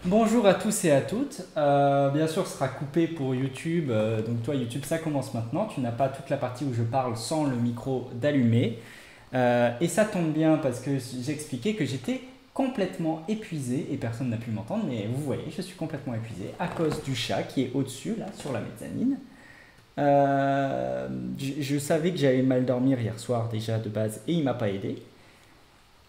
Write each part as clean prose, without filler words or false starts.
Bonjour à tous et à toutes. Bien sûr, ce sera coupé pour YouTube. Donc toi, YouTube, ça commence maintenant. Tu n'as pas toute la partie où je parle sans le micro d'allumé. Et ça tombe bien parce que j'expliquais que j'étais complètement épuisé et personne n'a pu m'entendre. Mais vous voyez, je suis complètement épuisé à cause du chat qui est au-dessus, là, sur la mezzanine. Je savais que j'allais mal dormir hier soir déjà de base et il m'a pas aidé.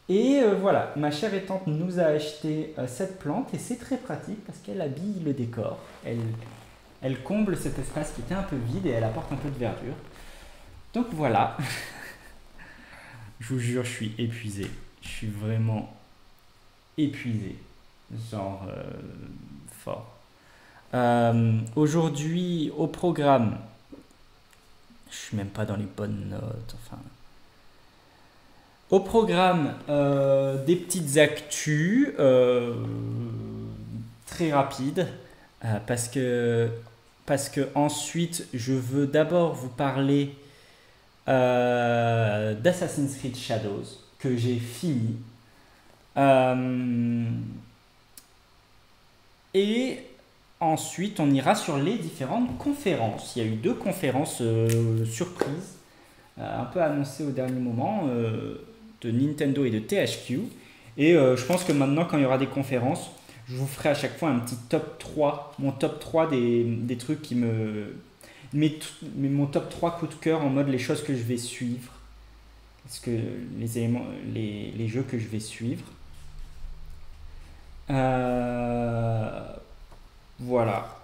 Et voilà, ma chère étante nous a acheté cette plante et c'est très pratique parce qu'elle habille le décor. Elle comble cet espace qui était un peu vide et elle apporte un peu de verdure. Donc voilà, je vous jure, je suis épuisé. Je suis vraiment épuisé. Genre fort. Aujourd'hui, au programme, je suis même pas dans les bonnes notes. Enfin, au programme, des petites actus très rapides parce que ensuite je veux d'abord vous parler d'Assassin's Creed Shadows que j'ai fini. Euh, et ensuite on ira sur les différentes conférences. Il y a eu deux conférences surprises, un peu annoncées au dernier moment, de Nintendo et de THQ. Et je pense que maintenant, quand il y aura des conférences, je vous ferai à chaque fois un petit top 3, mon top 3 des trucs qui me. Mon top 3 coup de cœur en mode les choses que je vais suivre. Parce que les éléments, les jeux que je vais suivre. Euh, voilà.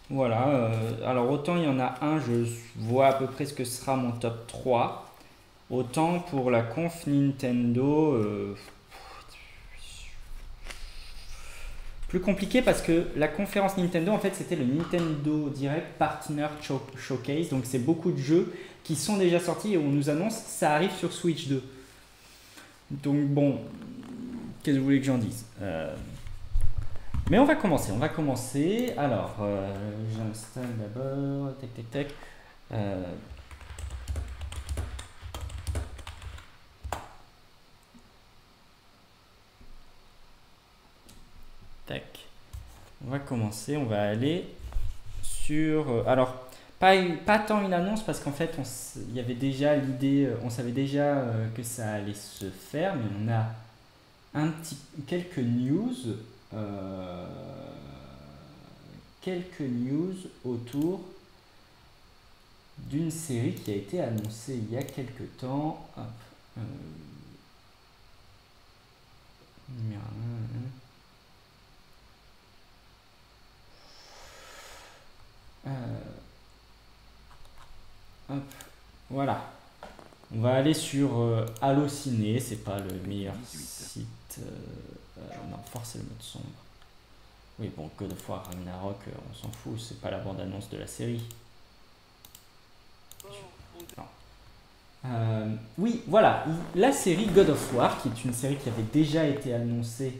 Voilà. Alors autant il y en a un, je vois à peu près ce que sera mon top 3. Autant pour la conf Nintendo, plus compliqué parce que la conférence Nintendo, en fait, c'était le Nintendo Direct Partner Showcase. Donc, c'est beaucoup de jeux qui sont déjà sortis et on nous annonce ça arrive sur Switch 2. Donc, bon, qu'est-ce que vous voulez que j'en dise. Mais on va commencer. On va commencer. Alors, j'installe d'abord. Tac, tac, tac. Euh, tac. On va commencer. On va aller sur. Alors, pas tant une annonce parce qu'en fait, il y avait déjà l'idée, on savait déjà que ça allait se faire, mais on a quelques news, euh, quelques news autour d'une série qui a été annoncée il y a quelques temps. Hop, euh, euh, hop, voilà. On va aller sur Allociné, c'est pas le meilleur site. Non, force le mode sombre. Oui, bon, God of War Ragnarok, on s'en fout, c'est pas la bande-annonce de la série. Non. Oui, voilà, la série God of War, qui est une série qui avait déjà été annoncée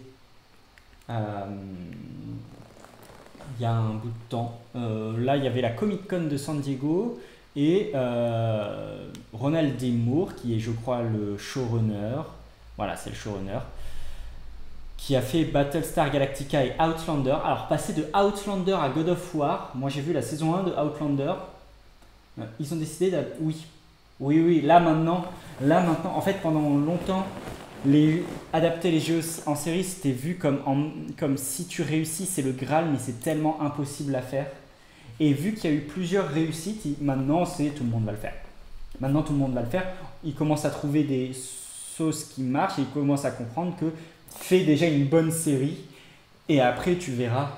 euh, il y a un bout de temps. Là, il y avait la Comic Con de San Diego et Ronald D. Moore, qui est, je crois, le showrunner. Voilà, c'est le showrunner. Qui a fait Battlestar Galactica et Outlander. Alors, passer de Outlander à God of War, moi j'ai vu la saison 1 de Outlander. Ils ont décidé oui. Oui, oui, là maintenant, en fait, pendant longtemps, adapter les jeux en série, c'était vu comme si tu réussis, c'est le Graal, mais c'est tellement impossible à faire. Et vu qu'il y a eu plusieurs réussites, maintenant, c'est tout le monde va le faire. Maintenant, tout le monde va le faire. Ils commencent à trouver des sauces qui marchent et ils commencent à comprendre que fais déjà une bonne série et après tu verras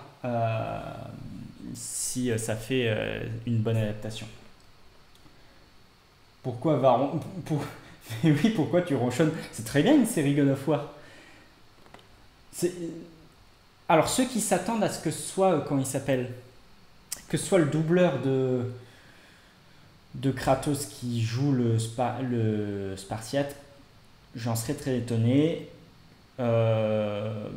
si ça fait une bonne adaptation. Pourquoi va pour... Mais oui, pourquoi tu ronchonnes? C'est très bien une série God of War. C'est- Alors ceux qui s'attendent à ce que ce soit, comment il s'appelle, que ce soit le doubleur de Kratos qui joue le Spartiate, j'en serais très étonné. Euh,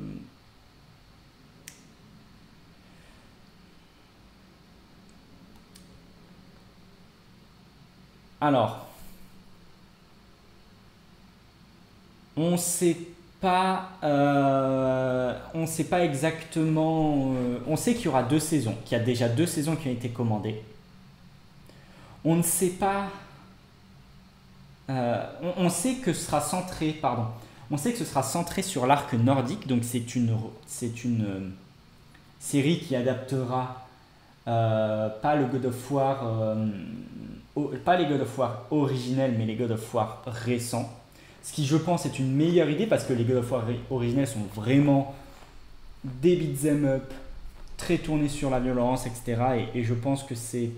Alors, on sait. pas, on sait pas exactement. On sait qu'il y aura 2 saisons, qu'il y a déjà 2 saisons qui ont été commandées. On ne sait pas. On sait que ce sera centré, pardon. On sait que ce sera centré sur l'arc nordique, donc c'est une série qui adaptera pas le God of War, pas les God of War originels, mais les God of War récents. Ce qui, je pense, est une meilleure idée parce que les God of War originels sont vraiment des beat'em up, très tournés sur la violence, etc. Et je pense que c'est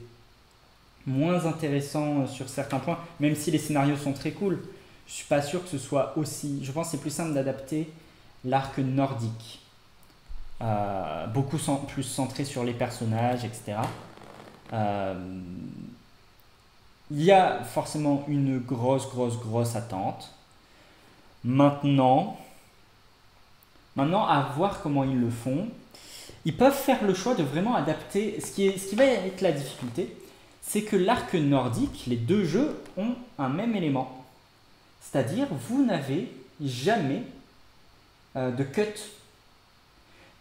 moins intéressant sur certains points, même si les scénarios sont très cool. Je suis pas sûr que ce soit aussi. Je pense que c'est plus simple d'adapter l'arc nordique, beaucoup plus centré sur les personnages, etc. Il y a forcément une grosse attente. Maintenant, à voir comment ils le font. Ils peuvent faire le choix de vraiment adapter. Ce qui va être la difficulté, c'est que l'arc nordique, les 2 jeux ont un même élément. C'est-à-dire, vous n'avez jamais de cut.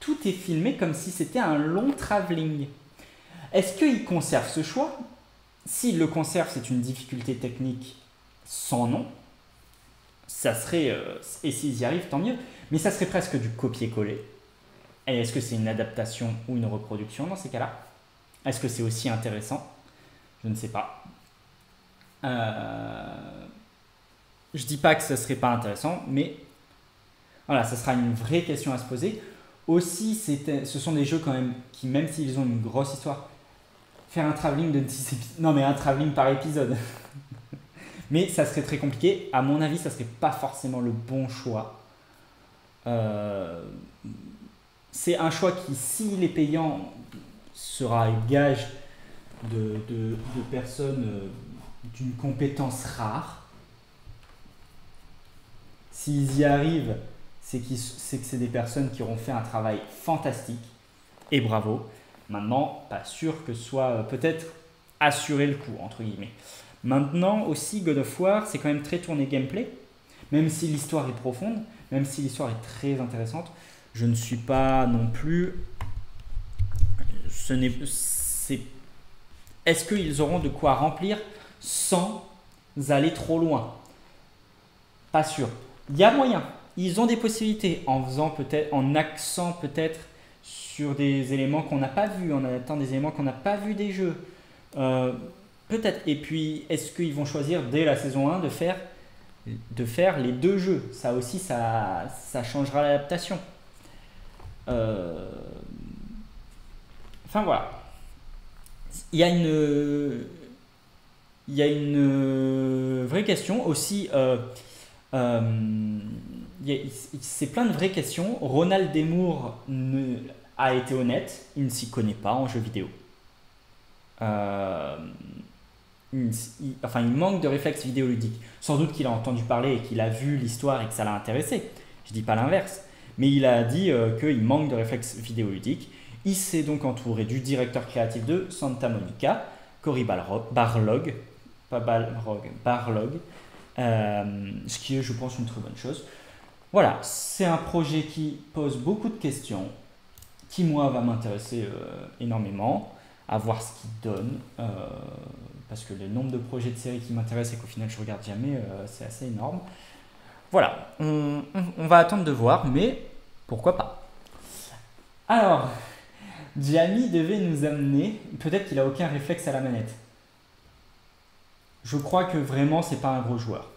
Tout est filmé comme si c'était un long travelling. Est-ce qu'ils conservent ce choix? S'ils le conservent, c'est une difficulté technique sans nom. Ça serait, et s'ils y arrivent, tant mieux. Mais ça serait presque du copier-coller. Et est-ce que c'est une adaptation ou une reproduction dans ces cas-là? Est-ce que c'est aussi intéressant? Je ne sais pas. Je dis pas que ce serait pas intéressant, mais voilà, ça sera une vraie question à se poser. Aussi, ce sont des jeux quand même qui, même s'ils ont une grosse histoire, faire un travelling de 10 épisodes. Non, mais un travelling par épisode. Mais ça serait très compliqué. À mon avis, ça serait pas forcément le bon choix. C'est un choix qui, s'il est payant, sera gage de personnes d'une compétence rare. S'ils y arrivent, c'est que c'est des personnes qui auront fait un travail fantastique. Et bravo. Maintenant, pas sûr que ce soit peut-être assurer le coup, entre guillemets. Maintenant aussi, God of War, c'est quand même très tourné gameplay. Même si l'histoire est profonde, même si l'histoire est très intéressante, je ne suis pas non plus... Est-ce qu'ils auront de quoi remplir sans aller trop loin? Pas sûr. Il y a moyen. Ils ont des possibilités en faisant peut-être, en accent peut-être sur des éléments qu'on n'a pas vus, en adaptant des éléments qu'on n'a pas vus des jeux. Peut-être. Et puis, est-ce qu'ils vont choisir dès la saison 1 de faire les 2 jeux? Ça aussi, ça changera l'adaptation. Enfin voilà. Il y a une vraie question aussi. C'est plein de vraies questions. Ronald Demour a été honnête, il ne s'y connaît pas en jeux vidéo. Il manque de réflexe vidéoludique. Sans doute qu'il a entendu parler et qu'il a vu l'histoire et que ça l'a intéressé. Je dis pas l'inverse. Mais il a dit qu'il manque de réflexe vidéoludique. Il s'est donc entouré du directeur créatif de Santa Monica, Cory Barlog, ce qui est, je pense, une très bonne chose. Voilà, c'est un projet qui pose beaucoup de questions, qui, moi, va m'intéresser énormément, à voir ce qu'il donne, parce que le nombre de projets de séries qui m'intéressent et qu'au final, je ne regarde jamais, c'est assez énorme. Voilà, on va attendre de voir, mais pourquoi pas. Alors, Jamie devait nous amener, peut-être qu'il n'a aucun réflexe à la manette. Je crois que vraiment, c'est pas un gros joueur.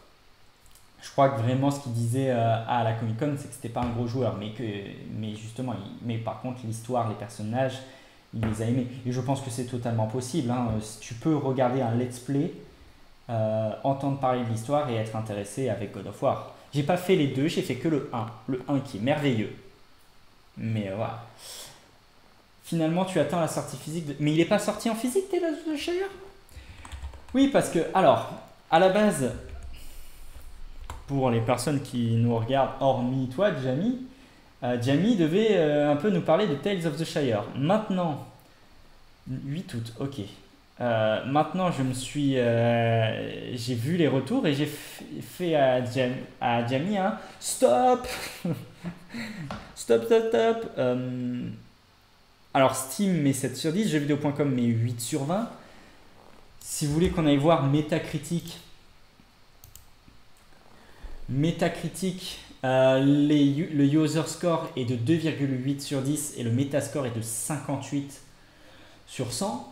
Je crois que vraiment, ce qu'il disait à la Comic Con, c'est que c'était pas un gros joueur, mais justement, mais par contre, l'histoire, les personnages, il les a aimés. Et je pense que c'est totalement possible. Hein. Tu peux regarder un let's play, entendre parler de l'histoire et être intéressé avec God of War. J'ai pas fait les 2, j'ai fait que le 1. Le 1 qui est merveilleux. Mais voilà. Finalement, tu attends la sortie physique. Mais il n'est pas sorti en physique, Tales of the Shire? Oui, parce que, alors, à la base, pour les personnes qui nous regardent, hormis toi, Jamie, Jamie devait un peu nous parler de Tales of the Shire. Maintenant, 8 août, ok. Maintenant, j'ai vu les retours et j'ai fait à Jamie un stop, stop, stop, stop. Alors Steam met 7 sur 10, jeuxvideo.com met 8 sur 20. Si vous voulez qu'on aille voir Metacritic, le user score est de 2,8 sur 10 et le Metascore est de 58 sur 100.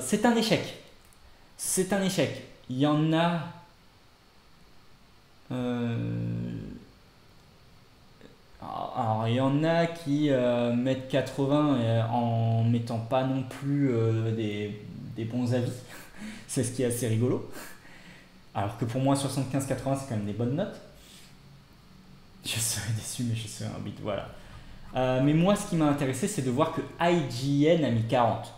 C'est un échec. C'est un échec. Il y en a. Alors, il y en a qui mettent 80 en mettant pas non plus des bons avis. C'est ce qui est assez rigolo. Alors que pour moi, 75-80, c'est quand même des bonnes notes. Je serais déçu, mais je serais un bit. Voilà. Mais moi, ce qui m'a intéressé, c'est de voir que IGN a mis 40.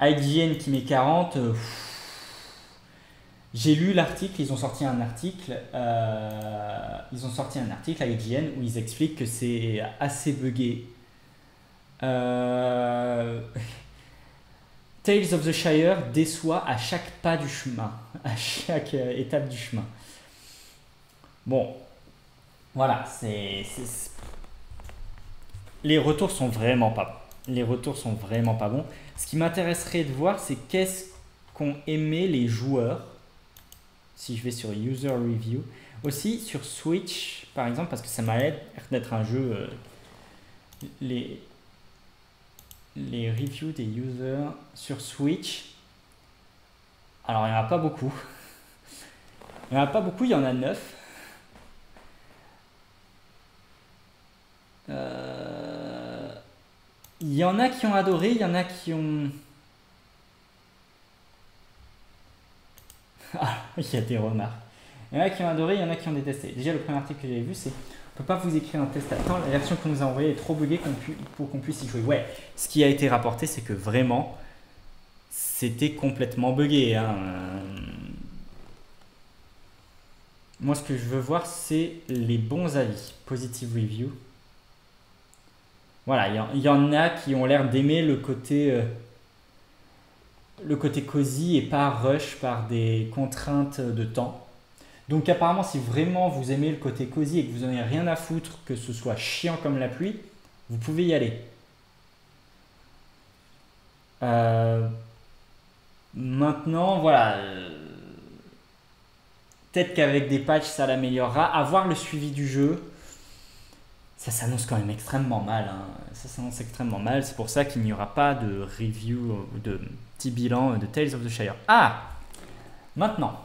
IGN qui met 40. J'ai lu l'article, ils ont sorti un article à IGN où ils expliquent que c'est assez buggé. Tales of the Shire déçoit à chaque pas du chemin, à chaque étape du chemin. Bon, voilà, les retours sont vraiment pas bons. Les retours sont vraiment pas bons. Ce qui m'intéresserait de voir, c'est qu'est-ce qu'ont aimé les joueurs. Si je vais sur User Review. Aussi sur Switch, par exemple, parce que ça m'a l'air d'être un jeu. Les reviews des users sur Switch. Alors, il n'y en a pas beaucoup. Il n'y en a pas beaucoup, il y en a 9. Il y en a qui ont adoré, il y en a qui ont... Ah, il y a des remarques. Il y en a qui ont adoré, il y en a qui ont détesté. Déjà, le premier article que j'avais vu, c'est on peut pas vous écrire un test à temps, la version qu'on nous a envoyée est trop buggée pour qu'on puisse y jouer. Ouais, ce qui a été rapporté, c'est que vraiment, c'était complètement buggé. Hein. Moi, ce que je veux voir, c'est les bons avis. Positive review. Voilà, il y en a qui ont l'air d'aimer le côté cosy et pas rush par des contraintes de temps. Donc apparemment, si vraiment vous aimez le côté cosy et que vous n'en avez rien à foutre, que ce soit chiant comme la pluie, vous pouvez y aller. Maintenant, voilà. Peut-être qu'avec des patchs, ça l'améliorera. Avoir le suivi du jeu, ça s'annonce quand même extrêmement mal. Hein. Ça s'annonce extrêmement mal. C'est pour ça qu'il n'y aura pas de review ou de petit bilan de Tales of the Shire. Ah, maintenant,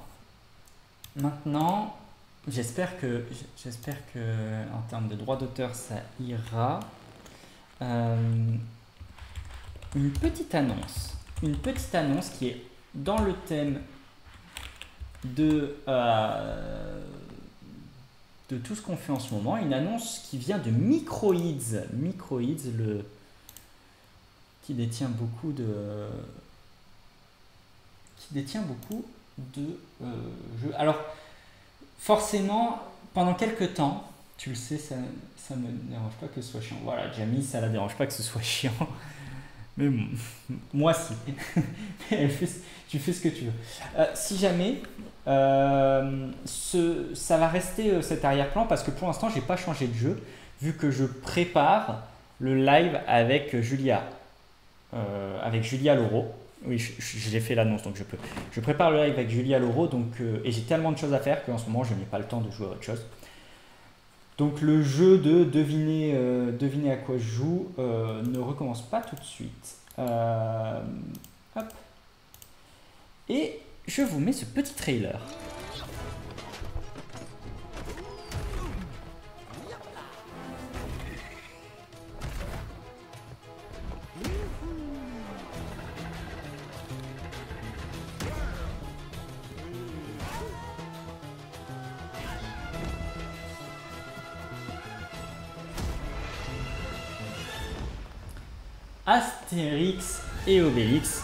j'espère que en termes de droit d'auteur, ça ira. Une petite annonce qui est dans le thème de tout ce qu'on fait en ce moment. Une annonce qui vient de Microids, qui détient beaucoup de jeux. Alors, forcément, pendant quelques temps, tu le sais, ça me dérange pas que ce soit chiant. Voilà, Jamie, ça la dérange pas que ce soit chiant. Mais moi, si. Tu fais ce que tu veux. Si jamais, ça va rester cet arrière-plan parce que pour l'instant, j'ai pas changé de jeu vu que je prépare le live avec Julia Laureau. Oui, je l'ai fait l'annonce, donc je peux. Je prépare le live avec Julia Laureau, donc, et j'ai tellement de choses à faire qu'en ce moment, je n'ai pas le temps de jouer à autre chose. Donc le jeu de deviner à quoi je joue ne recommence pas tout de suite. Hop. Et je vous mets ce petit trailer. Astérix et Obélix,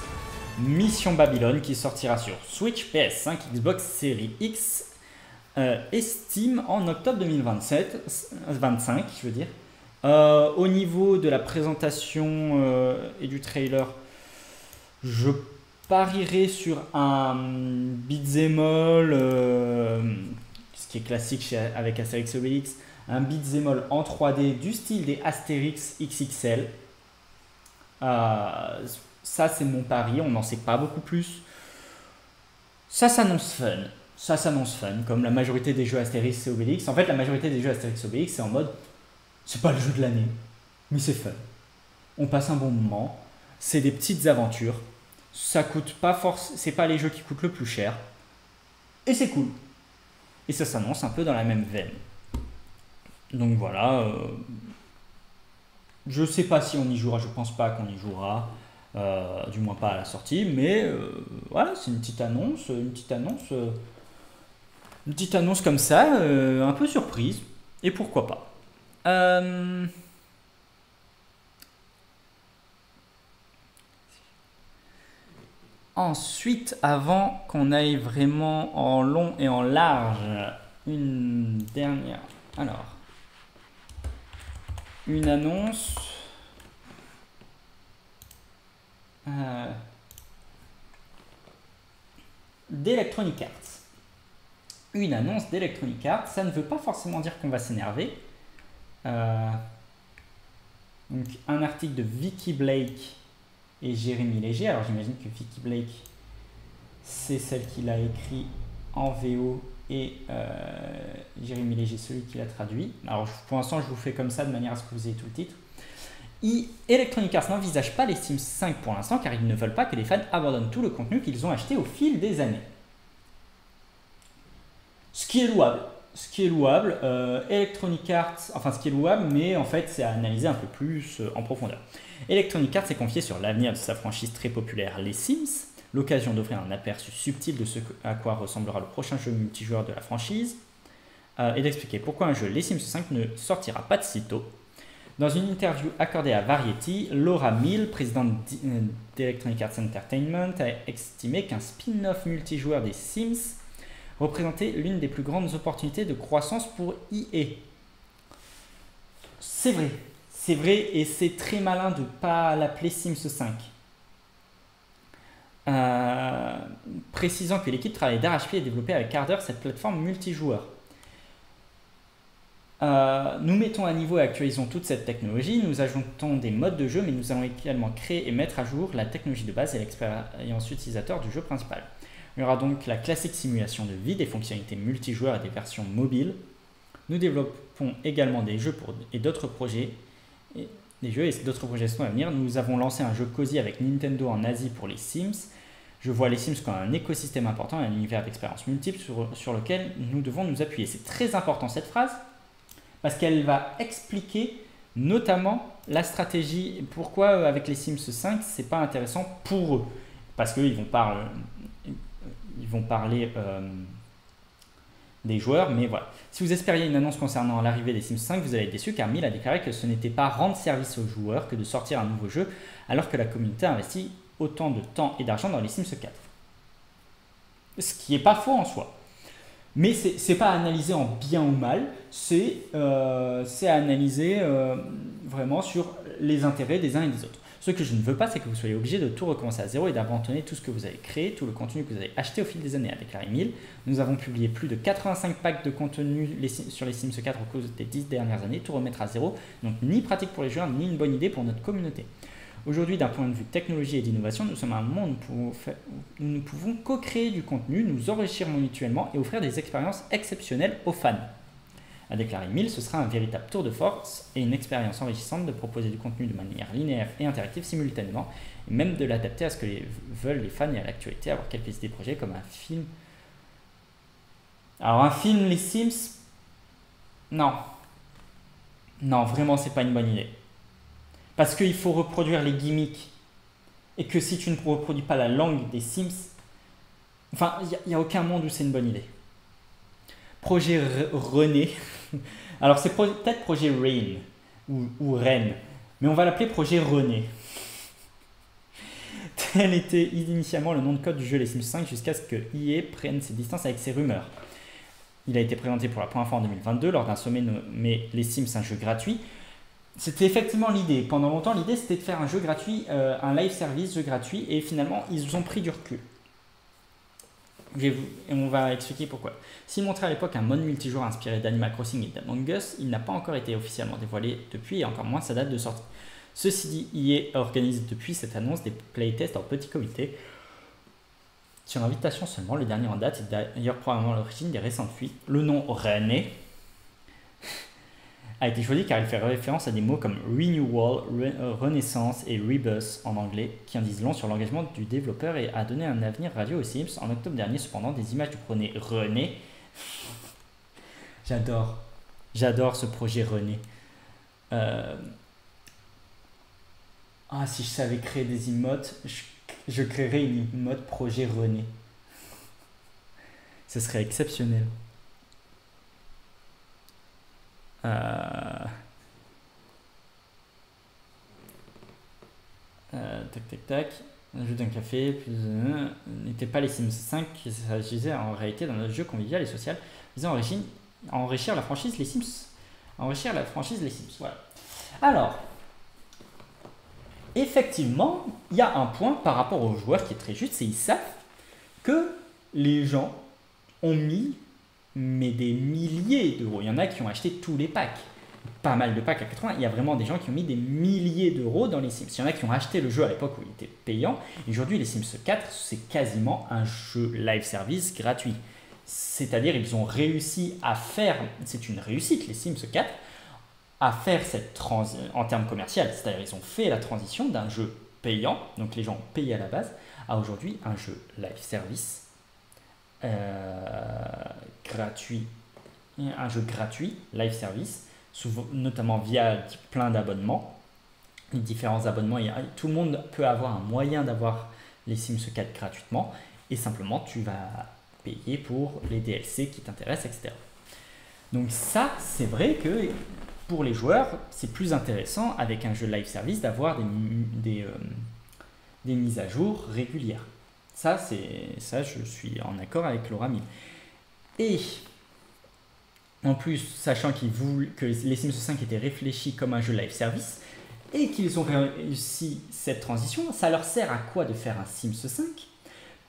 Mission Babylone, qui sortira sur Switch, PS5, Xbox Series X et Steam en octobre 2025, je veux dire. Au niveau de la présentation et du trailer, Je parierais sur un beat'em all, ce qui est classique avec Astérix et Obélix, un beat'em all en 3D du style des Astérix XXL. Ça, c'est mon pari, on n'en sait pas beaucoup plus. Ça s'annonce fun. Ça s'annonce fun, comme la majorité des jeux Astérix et Obélix. En fait, la majorité des jeux Astérix et Obélix, c'est en mode, c'est pas le jeu de l'année, mais c'est fun. On passe un bon moment, c'est des petites aventures. Ça coûte pas c'est pas les jeux qui coûtent le plus cher. Et c'est cool. Et ça s'annonce un peu dans la même veine. Donc voilà. Je sais pas si on y jouera, je pense pas qu'on y jouera. Du moins pas à la sortie. Mais voilà, c'est une petite annonce. Une petite annonce comme ça, un peu surprise. Et pourquoi pas. Ensuite, avant qu'on aille vraiment en long et en large, une dernière. Alors, une annonce d'Electronic Arts. Une annonce d'Electronic Arts, ça ne veut pas forcément dire qu'on va s'énerver. Donc, un article de Vicky Blake et Jérémy Léger. Alors j'imagine que Vicky Blake, c'est celle qui l'a écrit en VO et Jérémy Léger, celui qui l'a traduit. Alors pour l'instant, je vous fais comme ça de manière à ce que vous ayez tout le titre. Electronic Arts n'envisage pas les Sims 5 pour l'instant car ils ne veulent pas que les fans abandonnent tout le contenu qu'ils ont acheté au fil des années. Ce qui est louable. Electronic Arts, enfin ce qui est louable, mais en fait c'est à analyser un peu plus en profondeur. Electronic Arts s'est confié sur l'avenir de sa franchise très populaire Les Sims, l'occasion d'offrir un aperçu subtil de ce à quoi ressemblera le prochain jeu multijoueur de la franchise, et d'expliquer pourquoi un jeu Les Sims 5 ne sortira pas de sitôt. Dans une interview accordée à Variety, Laura Mill, présidente d'Electronic Arts Entertainment, a estimé qu'un spin-off multijoueur des Sims représentait l'une des plus grandes opportunités de croissance pour EA. C'est vrai et c'est très malin de ne pas l'appeler Sims 5. Précisant que l'équipe travaille d'arrache-pied et développait avec ardeur cette plateforme multijoueur. Nous mettons à niveau et actualisons toute cette technologie, nous ajoutons des modes de jeu, mais nous allons également créer et mettre à jour la technologie de base et l'expérience utilisateur du jeu principal. Il y aura donc la classique simulation de vie, des fonctionnalités multijoueurs et des versions mobiles. Nous développons également des jeux et d'autres projets. Des jeux et d'autres projets sont à venir. Nous avons lancé un jeu cosy avec Nintendo en Asie pour les Sims. Je vois les Sims comme un écosystème important et un univers d'expériences multiples sur lequel nous devons nous appuyer. C'est très important cette phrase parce qu'elle va expliquer notamment la stratégie, pourquoi avec les Sims 5 c'est pas intéressant pour eux. Parce qu'ils vont parler des joueurs, mais voilà. Si vous espériez une annonce concernant l'arrivée des Sims 5, vous allez être déçu car Mill a déclaré que ce n'était pas rendre service aux joueurs que de sortir un nouveau jeu alors que la communauté investit autant de temps et d'argent dans les Sims 4. Ce qui n'est pas faux en soi. Mais c'est pas analysé en bien ou mal, c'est analysé vraiment sur les intérêts des uns et des autres. Ce que je ne veux pas, c'est que vous soyez obligé de tout recommencer à zéro et d'abandonner tout ce que vous avez créé, tout le contenu que vous avez acheté au fil des années, a déclaré Mill. Nous avons publié plus de 85 packs de contenu sur les Sims 4 au cours des 10 dernières années, tout remettre à zéro, donc ni pratique pour les joueurs, ni une bonne idée pour notre communauté. Aujourd'hui, d'un point de vue technologie et d'innovation, nous sommes à un moment où nous pouvons co-créer du contenu, nous enrichir mutuellement et offrir des expériences exceptionnelles aux fans. A déclaré Mill, ce sera un véritable tour de force et une expérience enrichissante de proposer du contenu de manière linéaire et interactive simultanément, et même de l'adapter à ce que veulent les fans et à l'actualité, avoir quelques idées projets comme un film. Alors un film Les Sims, non. Non, vraiment c'est pas une bonne idée. Parce qu'il faut reproduire les gimmicks. Et que si tu ne reproduis pas la langue des Sims, enfin, il n'y a aucun monde où c'est une bonne idée. Projet René. Alors, c'est peut-être projet Rain ou Ren. Mais on va l'appeler projet René. Tel était initialement le nom de code du jeu Les Sims 5 jusqu'à ce que EA prenne ses distances avec ses rumeurs. Il a été présenté pour la première fois en 2022 lors d'un sommet nommé Les Sims, un jeu gratuit. C'était effectivement l'idée. Pendant longtemps, l'idée c'était de faire un jeu gratuit, un live service jeu gratuit, et finalement ils ont pris du recul. Et on va expliquer pourquoi. S'il montrait à l'époque un mode multijoueur inspiré d'Animal Crossing et d'Among Us, il n'a pas encore été officiellement dévoilé depuis et encore moins sa date de sortie. Ceci dit, EA organise depuis cette annonce des playtests en petit comité. Sur invitation seulement, le dernier en date est d'ailleurs probablement à l'origine des récentes fuites. Le nom René a été choisi car il fait référence à des mots comme renewal, renaissance et rebirth en anglais, qui en disent long sur l'engagement du développeur et a donné un avenir radieux aux Sims. En octobre dernier, cependant, des images du projet René. J'adore ce projet René. Si je savais créer des emotes, je créerais une emote projet René. Ce serait exceptionnel. Tac. Un jeu d'un café, n'était pas les Sims 5 qui s'agissait en réalité d'un jeu convivial et social visant à enrichir la franchise les Sims. Voilà. Alors, effectivement, il y a un point par rapport aux joueurs qui est très juste, c'est qu'ils savent que les gens ont mis des milliers d'euros. Il y en a qui ont acheté tous les packs. Pas mal de packs à 80. Il y a vraiment des gens qui ont mis des milliers d'euros dans les Sims. Il y en a qui ont acheté le jeu à l'époque où il était payant. Aujourd'hui, les Sims 4, c'est quasiment un jeu live service gratuit. C'est-à-dire, ils ont réussi à faire, c'est une réussite, les Sims 4, à faire cette transition en termes commerciaux. C'est-à-dire, ils ont fait la transition d'un jeu payant, donc les gens ont payé à la base, à aujourd'hui un jeu live service gratuit, un jeu gratuit, live service, notamment via plein d'abonnements, différents abonnements. Tout le monde peut avoir un moyen d'avoir les Sims 4 gratuitement, et simplement tu vas payer pour les DLC qui t'intéressent, etc. Donc ça, c'est vrai que pour les joueurs, c'est plus intéressant avec un jeu live service d'avoir des mises à jour régulières. Ça, je suis en accord avec Laura Mille. Et en plus, sachant que les Sims 5 étaient réfléchis comme un jeu live service et qu'ils ont réussi cette transition, ça leur sert à quoi de faire un Sims 5 ?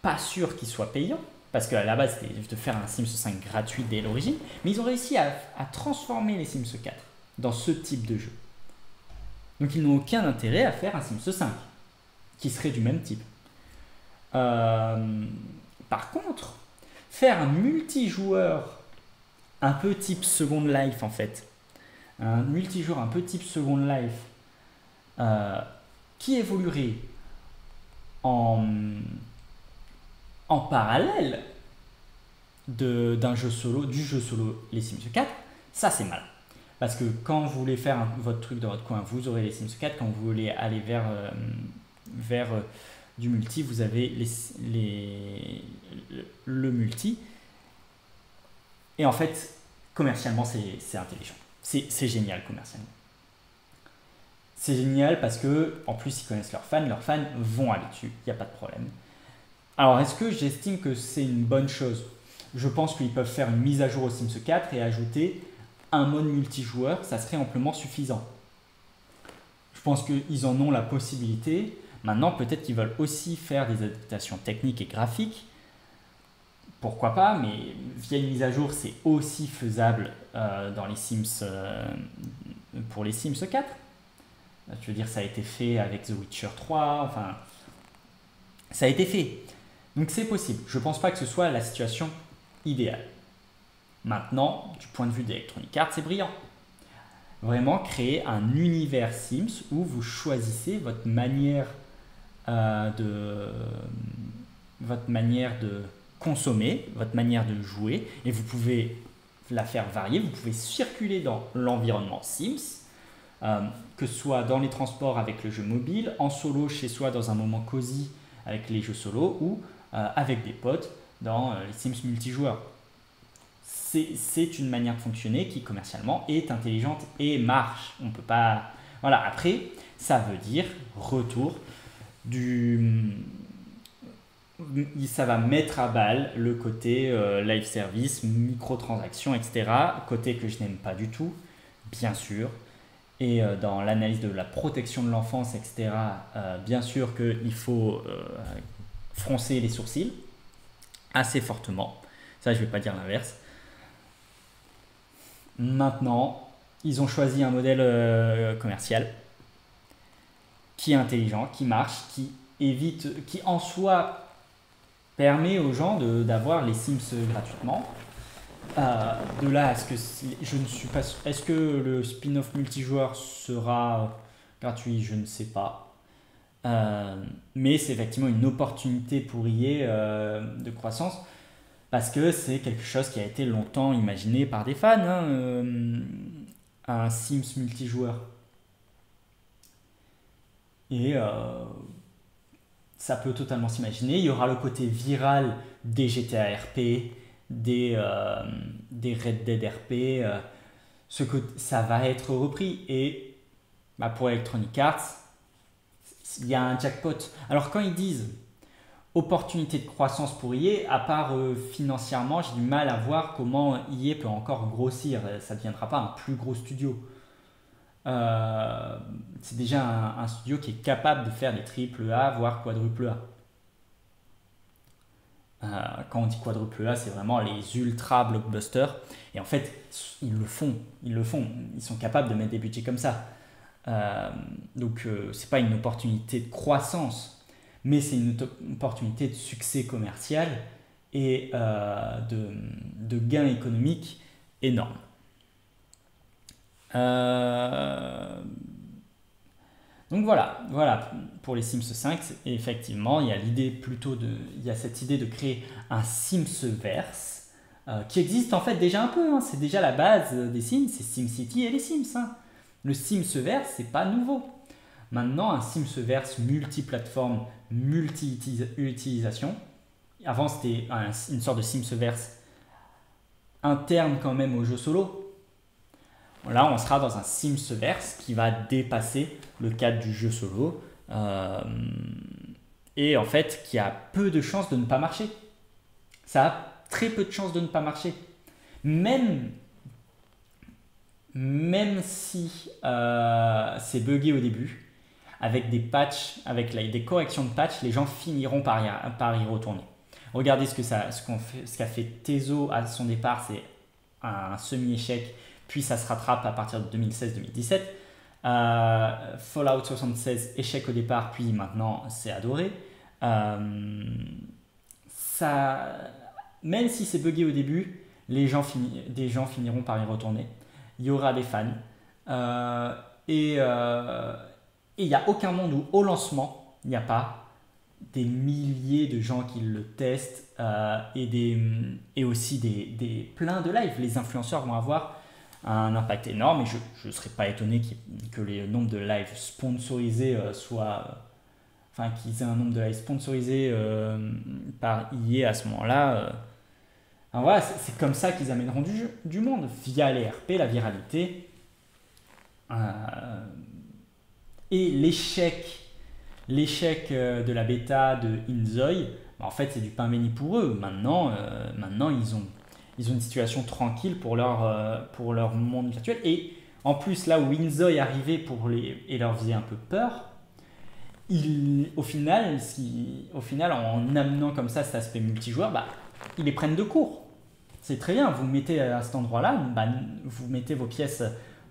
Pas sûr qu'il soit payant, parce qu'à la base, c'était de faire un Sims 5 gratuit dès l'origine, mais ils ont réussi à transformer les Sims 4 dans ce type de jeu. Donc ils n'ont aucun intérêt à faire un Sims 5 qui serait du même type. Par contre, faire un multijoueur un peu type Second Life en fait, un multijoueur un peu type Second Life qui évoluerait en parallèle du jeu solo les Sims 4, ça c'est mal. Parce que quand vous voulez faire votre truc dans votre coin, vous aurez les Sims 4. Quand vous voulez aller vers du multi, vous avez le multi. Et en fait, commercialement, c'est intelligent. C'est génial commercialement. C'est génial parce que en plus, ils connaissent leurs fans vont aller dessus, il n'y a pas de problème. Alors, est-ce que j'estime que c'est une bonne chose ? Je pense qu'ils peuvent faire une mise à jour au Sims 4 et ajouter un mode multijoueur, ça serait amplement suffisant. Je pense qu'ils en ont la possibilité. Maintenant, peut-être qu'ils veulent aussi faire des adaptations techniques et graphiques. Pourquoi pas, mais via une mise à jour, c'est aussi faisable dans les Sims, pour les Sims 4. Je veux dire, ça a été fait avec The Witcher 3, enfin, ça a été fait. Donc c'est possible. Je ne pense pas que ce soit la situation idéale. Maintenant, du point de vue d'Electronic Arts, c'est brillant. Vraiment créer un univers Sims où vous choisissez votre manière de consommer, votre manière de jouer, et vous pouvez la faire varier. Vous pouvez circuler dans l'environnement Sims, que ce soit dans les transports avec le jeu mobile, en solo chez soi dans un moment cosy avec les jeux solo, ou avec des potes dans les Sims multijoueurs. C'est une manière de fonctionner qui commercialement est intelligente et marche. On peut pas. Voilà. Après, ça veut dire retour ça va mettre à balle le côté live service, microtransactions, etc. Côté que je n'aime pas du tout, bien sûr. et dans l'analyse de la protection de l'enfance, etc., bien sûr qu'il faut froncer les sourcils assez fortement. Ça, je ne vais pas dire l'inverse. Maintenant, ils ont choisi un modèle commercial qui est intelligent, qui marche, qui évite, qui en soi permet aux gens d'avoir les Sims gratuitement. De là à ce que je ne suis pas, est-ce que le spin-off multijoueur sera gratuit? Je ne sais pas. Mais c'est effectivement une opportunité pour EA de croissance parce que c'est quelque chose qui a été longtemps imaginé par des fans, hein, un Sims multijoueur. Et ça peut totalement s'imaginer. Il y aura le côté viral des GTA RP, des Red Dead RP, ça va être repris. Et pour Electronic Arts, il y a un jackpot. Alors quand ils disent opportunité de croissance pour EA, à part financièrement, j'ai du mal à voir comment EA peut encore grossir. Ça ne deviendra pas un plus gros studio. C'est déjà un studio qui est capable de faire des triple A, voire quadruple A. Quand on dit quadruple A, c'est vraiment les ultra blockbusters. Et en fait, ils le font. Ils sont capables de mettre des budgets comme ça. Donc, c'est pas une opportunité de croissance, mais c'est une opportunité de succès commercial et de gains économiques énormes. Donc voilà pour les Sims 5. Et effectivement, il y a cette idée de créer un Simsverse qui existe en fait déjà un peu. Hein. C'est déjà la base des Sims, c'est SimCity et les Sims. Hein. Le Simsverse, c'est pas nouveau. Maintenant, un Simsverse multiplateforme, multi-utilisation. Avant, c'était une sorte de Simsverse interne quand même au jeu solo. Là, on sera dans un Simsverse qui va dépasser le cadre du jeu solo et en fait qui a peu de chances de ne pas marcher. Ça a très peu de chances de ne pas marcher. Même si c'est buggé au début, avec des patchs, avec des corrections de patch, les gens finiront par y retourner. Regardez ce qu'a fait Tezo à son départ, c'est un semi-échec. Puis ça se rattrape à partir de 2016-2017. Fallout 76, échec au départ, puis maintenant c'est adoré. Même si c'est buggé au début, des gens finiront par y retourner. Il y aura des fans. Et il n'y a aucun monde où au lancement, il n'y a pas des milliers de gens qui le testent et aussi plein de lives. Les influenceurs vont avoir un impact énorme et je ne serais pas étonné que les nombres de lives sponsorisés qu'ils aient un nombre de lives sponsorisés par EA à ce moment-là. Voilà, c'est comme ça qu'ils amèneront du monde, via les RP, la viralité. Et l'échec de la bêta de Inzoi, en fait c'est du pain béni pour eux. Maintenant ils ont une situation tranquille pour leur monde virtuel. Et en plus, là où Inzoi arrivait et leur faisait un peu peur, au final, en amenant comme ça cet aspect multijoueur, ils les prennent de court. C'est très bien, vous mettez à cet endroit-là, vous mettez vos pièces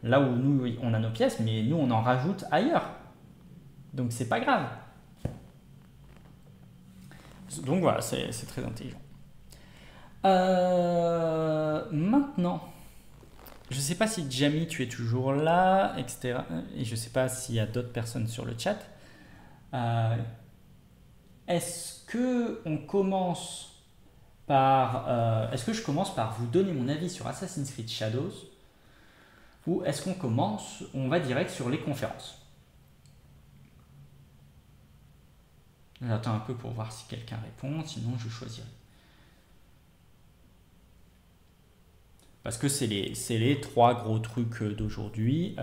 là où nous, on a nos pièces, mais nous, on en rajoute ailleurs. Donc, c'est pas grave. Donc, voilà, c'est très intelligent. Maintenant, je ne sais pas si Jamie tu es toujours là, etc. Et je ne sais pas s'il y a d'autres personnes sur le chat. Est-ce que je commence par vous donner mon avis sur Assassin's Creed Shadows ou est-ce on va direct sur les conférences? J'attends un peu pour voir si quelqu'un répond, sinon je choisirai. Parce que c'est les 3 gros trucs d'aujourd'hui.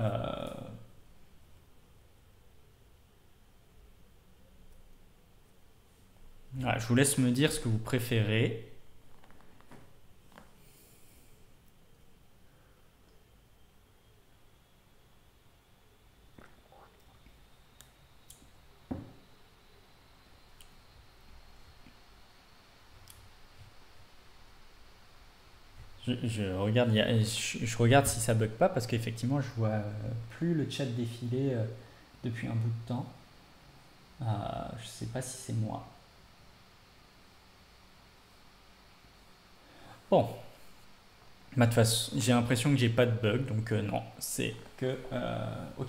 Voilà, je vous laisse me dire ce que vous préférez. je regarde si ça bug pas parce qu'effectivement je vois plus le chat défiler depuis un bout de temps. Je sais pas si c'est moi. Bon, bah, de toute façon, j'ai l'impression que j'ai pas de bug, donc non, c'est que ok.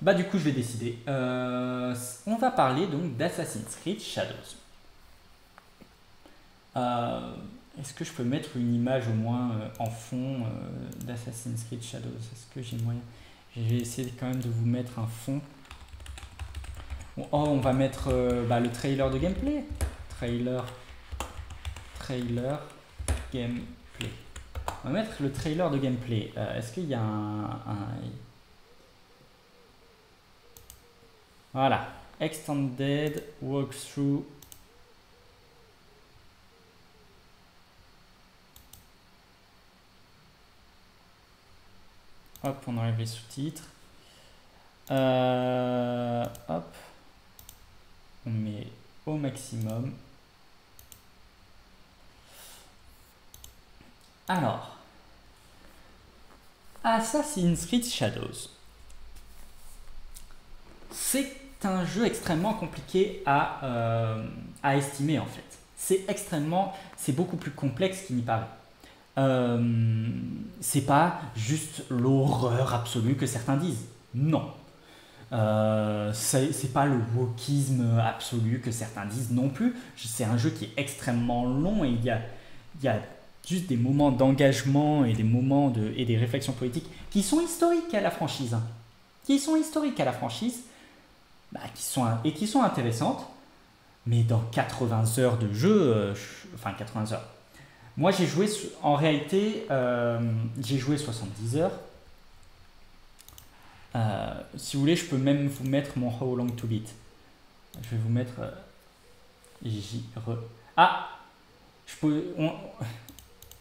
Bah du coup je vais décider. On va parler donc d'Assassin's Creed Shadows. Est-ce que je peux mettre une image au moins en fond d'Assassin's Creed Shadows? Est-ce que j'ai moyen? Je vais essayer quand même de vous mettre un fond. Bon, oh, on va mettre le trailer de gameplay. Trailer gameplay. On va mettre le trailer de gameplay. Est-ce qu'il y a Voilà. Extended walkthrough. Hop, on enlève les sous-titres. Hop. On met au maximum. Alors. Assassin's Creed Shadows. C'est un jeu extrêmement compliqué à estimer en fait. C'est beaucoup plus complexe qu'il n'y paraît. C'est pas juste l'horreur absolue que certains disent. Non. C'est pas le wokisme absolu que certains disent non plus. C'est un jeu qui est extrêmement long et il y a juste des moments d'engagement et des moments et des réflexions politiques qui sont historiques à la franchise. Qui sont intéressantes. Mais dans 80 heures de jeu, enfin 80 heures. Moi j'ai joué, en réalité, j'ai joué 70 heures. Si vous voulez, je peux même vous mettre mon How Long to Beat. Je vais vous mettre je peux,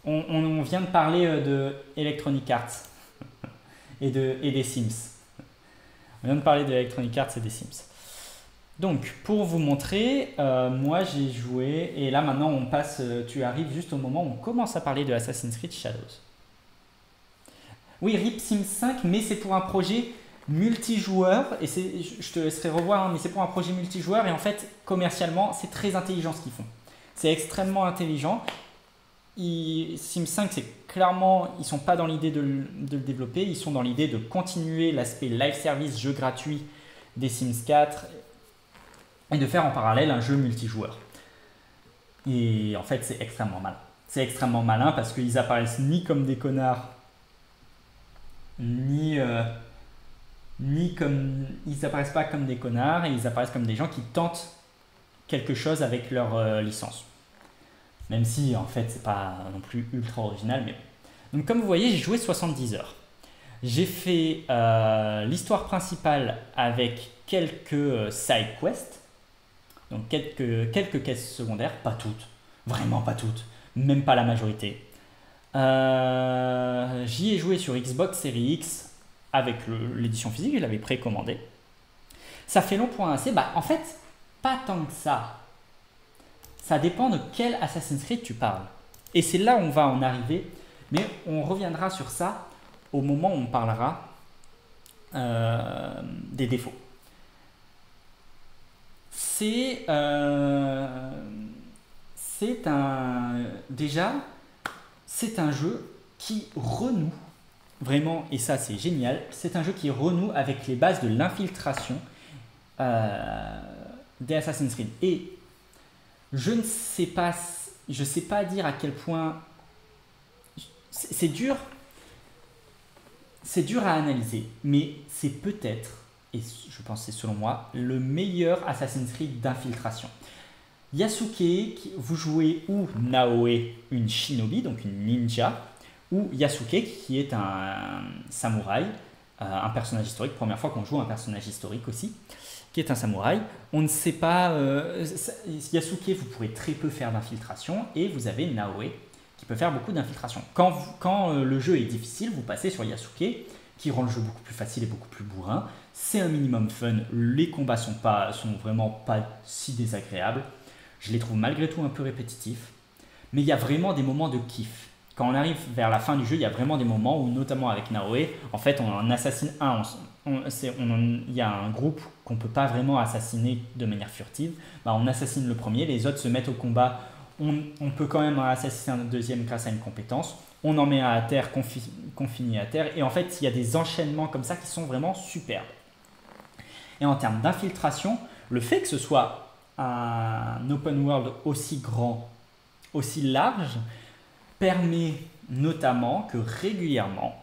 on vient de parler de Electronic Arts et des Sims. On vient de parler de Electronic Arts et des Sims. Donc, pour vous montrer, moi j'ai joué, et là maintenant tu arrives juste au moment où on commence à parler de Assassin's Creed Shadows. Oui, RIP Sims 5, mais c'est pour un projet multijoueur, et je te laisserai revoir, mais c'est pour un projet multijoueur, et en fait, commercialement, c'est très intelligent ce qu'ils font. C'est extrêmement intelligent. Sims 5, c'est clairement, ils sont pas dans l'idée de le développer, ils sont dans l'idée de continuer l'aspect live service, jeu gratuit des Sims 4, et de faire en parallèle un jeu multijoueur. Et en fait, c'est extrêmement malin. C'est extrêmement malin parce qu'ils apparaissent ni comme des connards, ils apparaissent pas comme des connards, et ils apparaissent comme des gens qui tentent quelque chose avec leur licence. Même si en fait c'est pas non plus ultra original, mais bon. Donc comme vous voyez, j'ai joué 70 heures. J'ai fait l'histoire principale avec quelques side quests, donc quelques quêtes secondaires, pas toutes, vraiment pas toutes, même pas la majorité. J'y ai joué sur Xbox Series X avec l'édition physique, je l'avais précommandé. Ça fait long pour un AC, en fait, pas tant que ça. Ça dépend de quel Assassin's Creed tu parles. Et c'est là où on va en arriver, mais on reviendra sur ça au moment où on parlera des défauts. C'est un jeu qui renoue, vraiment, et ça c'est génial, c'est un jeu qui renoue avec les bases de l'infiltration des Assassin's Creed. Et je ne sais pas, dire à quel point c'est dur à analyser, mais c'est peut-être, et je pense que c'est selon moi, le meilleur Assassin's Creed d'infiltration. Yasuke, vous jouez ou Naoe, une shinobi, donc une ninja, ou Yasuke qui est un samouraï, un personnage historique, première fois qu'on joue un personnage historique aussi, qui est un samouraï. On ne sait pas, Yasuke, vous pourrez très peu faire d'infiltration, et vous avez Naoe qui peut faire beaucoup d'infiltration. Quand le jeu est difficile, vous passez sur Yasuke, qui rend le jeu beaucoup plus facile et beaucoup plus bourrin. C'est un minimum fun, les combats sont vraiment pas si désagréables. Je les trouve malgré tout un peu répétitifs, mais il y a vraiment des moments de kiff. quand on arrive vers la fin du jeu, il y a vraiment des moments où, notamment avec Naoe, en fait, on en assassine un. Il y a un groupe qu'on ne peut pas vraiment assassiner de manière furtive. Bah, on assassine le premier, les autres se mettent au combat. On peut quand même en assassiner un deuxième grâce à une compétence. On en met un à terre, qu'on finit à terre. Et en fait, il y a des enchaînements comme ça qui sont vraiment superbes. Et en termes d'infiltration, le fait que ce soit un open world aussi grand, aussi large, permet notamment que régulièrement,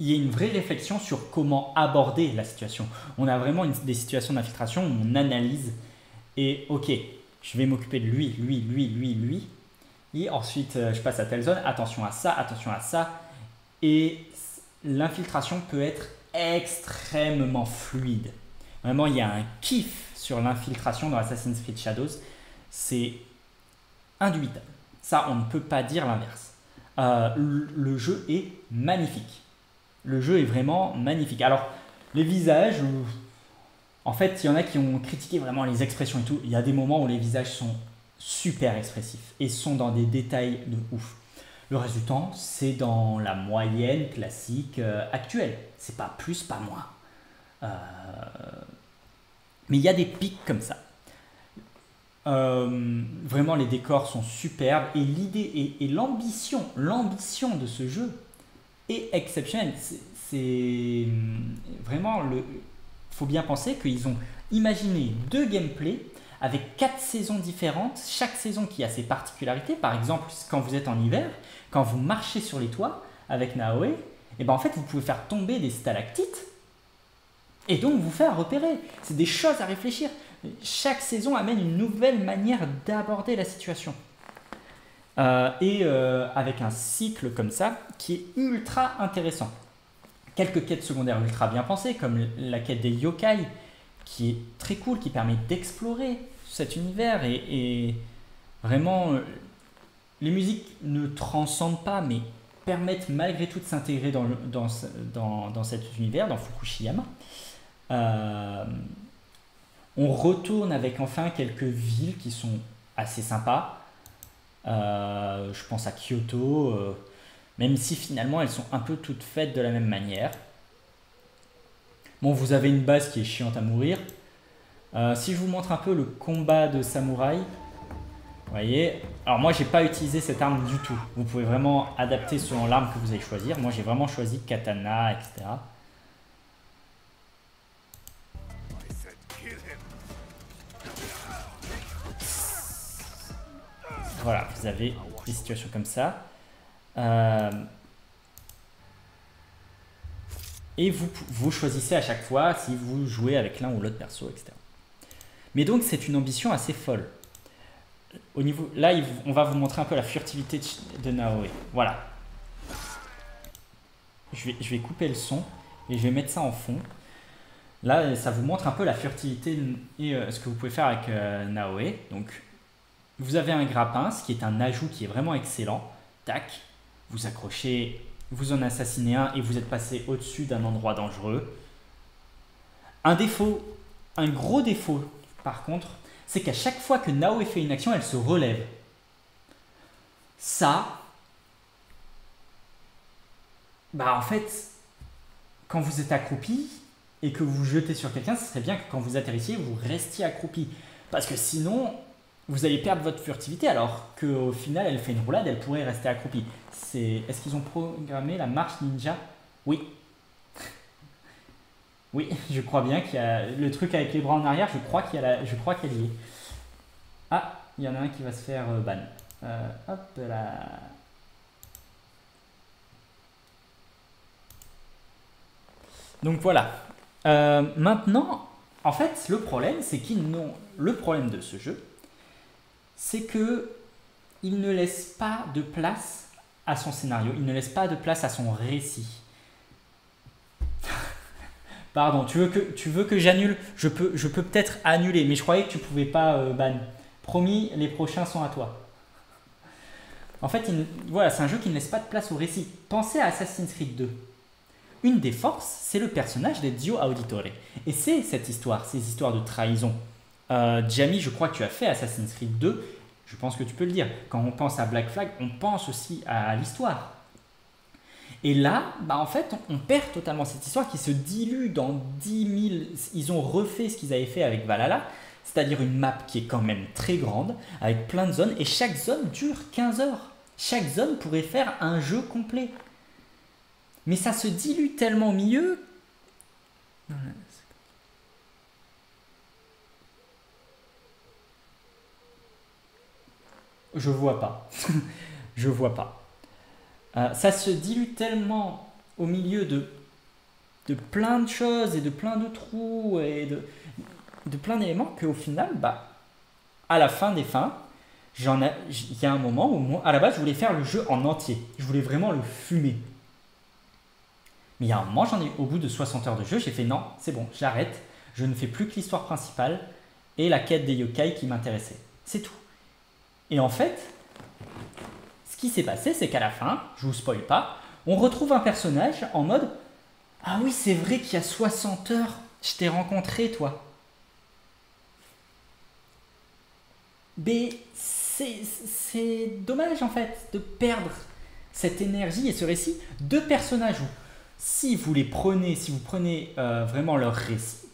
il y ait une vraie réflexion sur comment aborder la situation. On a vraiment des situations d'infiltration où on analyse et ok, je vais m'occuper de lui. Et ensuite, je passe à telle zone, attention à ça. Et l'infiltration peut être extrêmement fluide. Vraiment, il y a un kiff sur l'infiltration dans Assassin's Creed Shadows. C'est indubitable. Ça, on ne peut pas dire l'inverse. Le jeu est magnifique. Le jeu est vraiment magnifique. Alors, les visages, en fait, il y en a qui ont critiqué vraiment les expressions et tout. Il y a des moments où les visages sont super expressifs et sont dans des détails de ouf. Le reste du temps, c'est dans la moyenne classique actuelle. C'est pas plus, pas moins. Mais il y a des pics comme ça. Vraiment, les décors sont superbes et l'idée et l'ambition de ce jeu est exceptionnelle. C'est vraiment faut bien penser qu'ils ont imaginé 2 gameplays avec 4 saisons différentes, chaque saison qui a ses particularités. Par exemple, quand vous êtes en hiver, quand vous marchez sur les toits avec Naoe, et ben en fait, vous pouvez faire tomber des stalactites et donc vous faire repérer. C'est des choses à réfléchir. Chaque saison amène une nouvelle manière d'aborder la situation. Avec un cycle comme ça qui est ultra intéressant. Quelques quêtes secondaires ultra bien pensées, comme la quête des yokai, qui est très cool, qui permet d'explorer cet univers. Et vraiment, les musiques ne transcendent pas, mais permettent malgré tout de s'intégrer dans cet univers, dans Fukushima. On retourne avec enfin quelques villes qui sont assez sympas. Je pense à Kyoto, même si finalement elles sont un peu toutes faites de la même manière. Bon, vous avez une base qui est chiante à mourir. Si je vous montre un peu le combat de samouraï, vous voyez, alors moi j'ai pas utilisé cette arme du tout. Vous pouvez vraiment adapter selon l'arme que vous allez choisir. Moi j'ai vraiment choisi katana, etc. Voilà, vous avez des situations comme ça. Et vous choisissez à chaque fois si vous jouez avec l'un ou l'autre perso, etc. Mais donc c'est une ambition assez folle. Là, on va vous montrer un peu la furtivité de Naoe. Voilà. Je vais couper le son et je vais mettre ça en fond. Là, ça vous montre un peu la furtivité et ce que vous pouvez faire avec Naoe. Donc, vous avez un grappin, ce qui est un ajout qui est vraiment excellent. Tac, vous accrochez, vous en assassinez un et vous êtes passé au-dessus d'un endroit dangereux. Un gros défaut, par contre, c'est qu'à chaque fois que Naoe fait une action, elle se relève. Ça, en fait, quand vous êtes accroupi et que vous jetez sur quelqu'un, ce serait bien que quand vous atterrissiez, vous restiez accroupi. Parce que sinon, vous allez perdre votre furtivité alors qu'au final, elle fait une roulade, elle pourrait rester accroupie. Est-ce qu'ils ont programmé la marche ninja? Oui. Oui, je crois bien qu'il y a le truc avec les bras en arrière, je crois qu'elle y est. Ah, il y en a un qui va se faire ban. Hop là. Donc voilà. Maintenant, en fait, le problème de ce jeu, c'est que il ne laisse pas de place à son scénario, il ne laisse pas de place à son récit. Pardon, tu veux que j'annule? Je peux peut-être annuler, mais je croyais que tu pouvais pas ban. Promis, les prochains sont à toi. En fait, voilà, c'est un jeu qui ne laisse pas de place au récit. Pensez à Assassin's Creed 2. Une des forces, c'est le personnage d'Ezio Auditore. Et c'est cette histoire, ces histoires de trahison. Jamie, je crois que tu as fait Assassin's Creed 2. Je pense que tu peux le dire. Quand on pense à Black Flag, on pense aussi à l'histoire. Et là, bah en fait, on perd totalement cette histoire qui se dilue dans 10 000... Ils ont refait ce qu'ils avaient fait avec Valhalla, c'est-à-dire une map qui est quand même très grande, avec plein de zones, et chaque zone dure 15 heures. Chaque zone pourrait faire un jeu complet. Mais ça se dilue tellement au milieu. Je vois pas. Je vois pas. Ça se dilue tellement au milieu de plein de choses et de plein de trous et de plein d'éléments qu'au final, bah, à la fin des fins, il y a un moment où moi, à la base, je voulais faire le jeu en entier. Je voulais vraiment le fumer. Mais il y a un moment, au bout de 60 heures de jeu, j'ai fait non, c'est bon, j'arrête. Je ne fais plus que l'histoire principale et la quête des yokai qui m'intéressait. C'est tout. Et en fait, ce qui s'est passé, c'est qu'à la fin, je vous spoil pas, on retrouve un personnage en mode « Ah oui, c'est vrai qu'il y a 60 heures, je t'ai rencontré, toi. » Mais c'est dommage, en fait, de perdre cette énergie et ce récit. Deux personnages où, si vous prenez vraiment leur récit,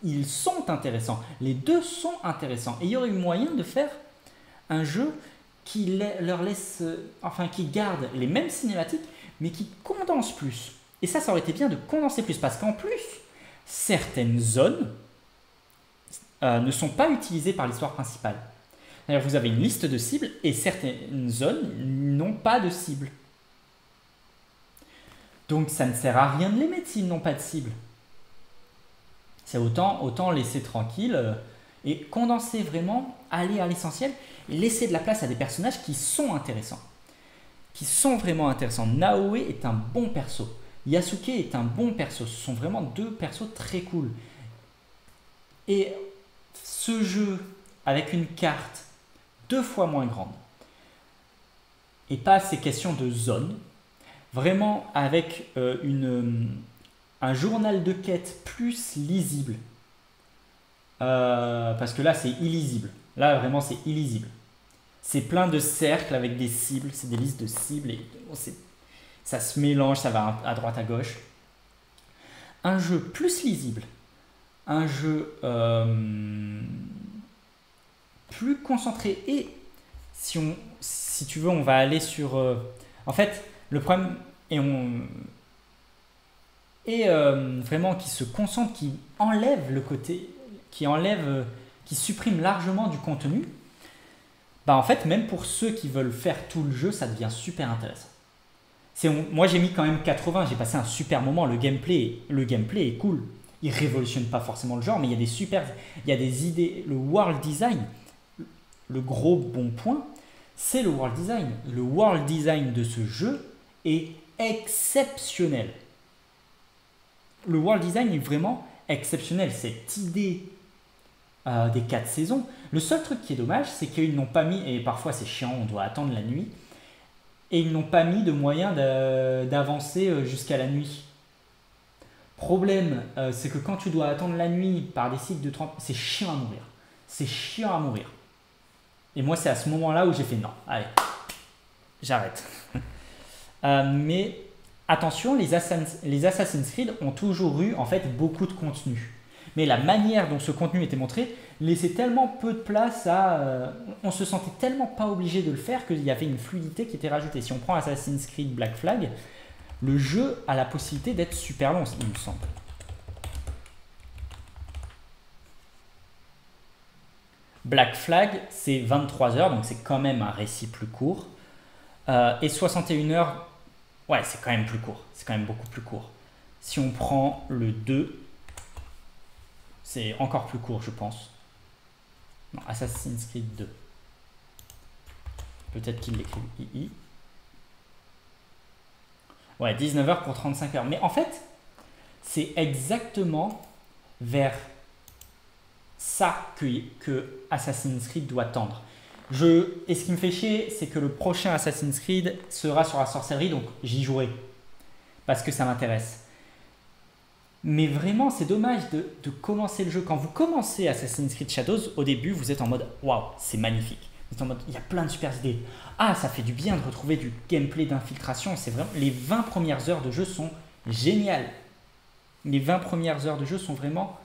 ils sont intéressants. Les deux sont intéressants. Et il y aurait eu moyen de faire un jeu qui leur laisse, qui garde les mêmes cinématiques, mais qui condense plus. Et ça aurait été bien de condenser plus, parce qu'en plus, certaines zones ne sont pas utilisées par l'histoire principale. C'est-à-dire, vous avez une liste de cibles, et certaines zones n'ont pas de cible. Donc ça ne sert à rien de les mettre s'ils n'ont pas de cible. C'est autant laisser tranquille et condenser vraiment, aller à l'essentiel, et laisser de la place à des personnages qui sont intéressants. Qui sont vraiment intéressants. Naoe est un bon perso. Yasuke est un bon perso. Ce sont vraiment deux persos très cool. Et ce jeu, avec une carte 2 fois moins grande, et pas ces questions de zone, vraiment avec un journal de quête plus lisible, parce que là c'est illisible. Là vraiment c'est illisible. C'est plein de cercles avec des cibles, c'est des listes de cibles et ça se mélange, ça va à droite à gauche. Un jeu plus lisible, un jeu plus concentré, et si tu veux on va aller sur... en fait le problème vraiment qui se concentre, qui enlève le côté, qui supprime largement du contenu. Bah en fait, même pour ceux qui veulent faire tout le jeu, ça devient super intéressant. Moi j'ai mis quand même 80, j'ai passé un super moment, le gameplay est cool. Il révolutionne pas forcément le genre, mais il y a des idées, le world design, le gros bon point, c'est le world design. Le world design de ce jeu est exceptionnel. Le world design est vraiment exceptionnel. Cette idée des 4 saisons. Le seul truc qui est dommage, c'est qu'ils n'ont pas mis, et parfois c'est chiant, on doit attendre la nuit, et ils n'ont pas mis de moyen d'avancer jusqu'à la nuit. Problème, c'est que quand tu dois attendre la nuit par des cycles de 30, c'est chiant à mourir. C'est chiant à mourir. Et moi, c'est à ce moment-là où j'ai fait non, allez, j'arrête. Mais attention, les Assassin's Creed ont toujours eu en fait beaucoup de contenu. Mais la manière dont ce contenu était montré laissait tellement peu de place à... on se sentait tellement pas obligé de le faire qu'il y avait une fluidité qui était rajoutée. Si on prend Assassin's Creed Black Flag, le jeu a la possibilité d'être super long, il me semble. Black Flag, c'est 23 heures, donc c'est quand même un récit plus court. Et 61 heures, ouais, c'est quand même plus court. C'est quand même beaucoup plus court. Si on prend le 2, c'est encore plus court, je pense. Non, Assassin's Creed 2. Peut-être qu'il l'écrit II. Ouais, 19 heures pour 35 heures. Mais en fait, c'est exactement vers ça que Assassin's Creed doit tendre. Et ce qui me fait chier, c'est que le prochain Assassin's Creed sera sur la sorcellerie, donc j'y jouerai. Parce que ça m'intéresse. Mais vraiment, c'est dommage de commencer le jeu. Quand vous commencez Assassin's Creed Shadows, au début, vous êtes en mode « Waouh, c'est magnifique ». C'est en mode, il y a plein de super idées. Ah, ça fait du bien de retrouver du gameplay d'infiltration. C'est vraiment, les 20 premières heures de jeu sont géniales. Les 20 premières heures de jeu sont vraiment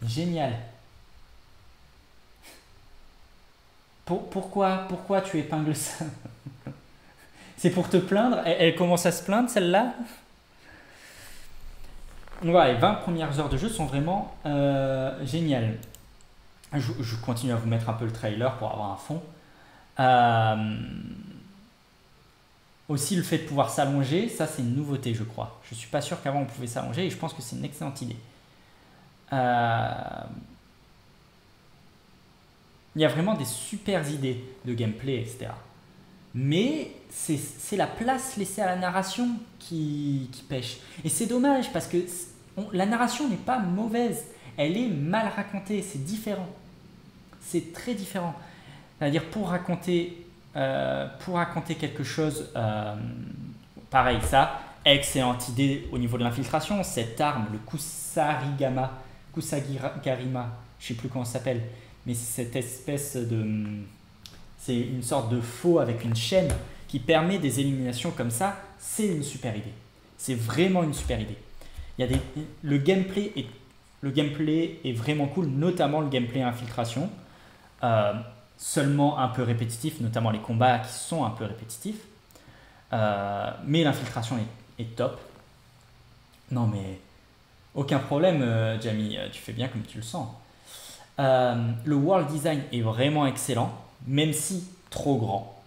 géniales. Pourquoi tu épingles ça? C'est pour te plaindre? Elle commence à se plaindre, celle-là? Ouais, les 20 premières heures de jeu sont vraiment géniales. Je continue à vous mettre un peu le trailer pour avoir un fond. Aussi, le fait de pouvoir s'allonger, ça c'est une nouveauté, je crois. Je suis pas sûr qu'avant on pouvait s'allonger et je pense que c'est une excellente idée. Il y a vraiment des super idées de gameplay, etc. Mais c'est la place laissée à la narration qui pêche. Et c'est dommage parce que la narration n'est pas mauvaise. Elle est mal racontée. C'est différent. C'est très différent. C'est-à-dire pour raconter quelque chose, pareil, ça, excellente idée au niveau de l'infiltration. Cette arme, le Kusarigama, Kusagarima, je ne sais plus comment ça s'appelle, mais c'est cette espèce de... C'est une sorte de faux avec une chaîne qui permet des éliminations comme ça. C'est une super idée. C'est vraiment une super idée. Le gameplay est vraiment cool, notamment le gameplay infiltration. Seulement un peu répétitif, notamment les combats qui sont un peu répétitifs. Mais l'infiltration est top. Non mais aucun problème, Jamie, tu fais bien comme tu le sens. Le world design est vraiment excellent, même si trop grand.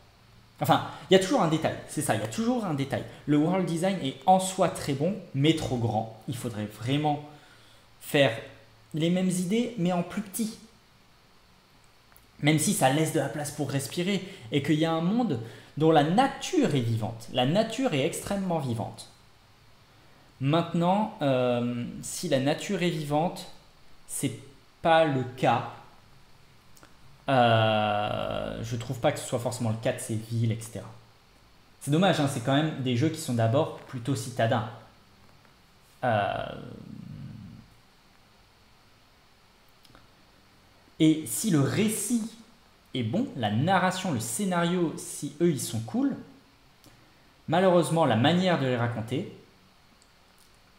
Enfin, il y a toujours un détail, c'est ça, il y a toujours un détail. Le world design est en soi très bon, mais trop grand. Il faudrait vraiment faire les mêmes idées, mais en plus petit. Même si ça laisse de la place pour respirer et qu'il y a un monde dont la nature est vivante. La nature est extrêmement vivante. Maintenant, si la nature est vivante, c'est pas le cas. Je trouve pas que ce soit forcément le cas de ces villes, etc. C'est dommage, hein, c'est quand même des jeux qui sont d'abord plutôt citadins. Et si le récit est bon, la narration, le scénario, si eux ils sont cool, malheureusement la manière de les raconter,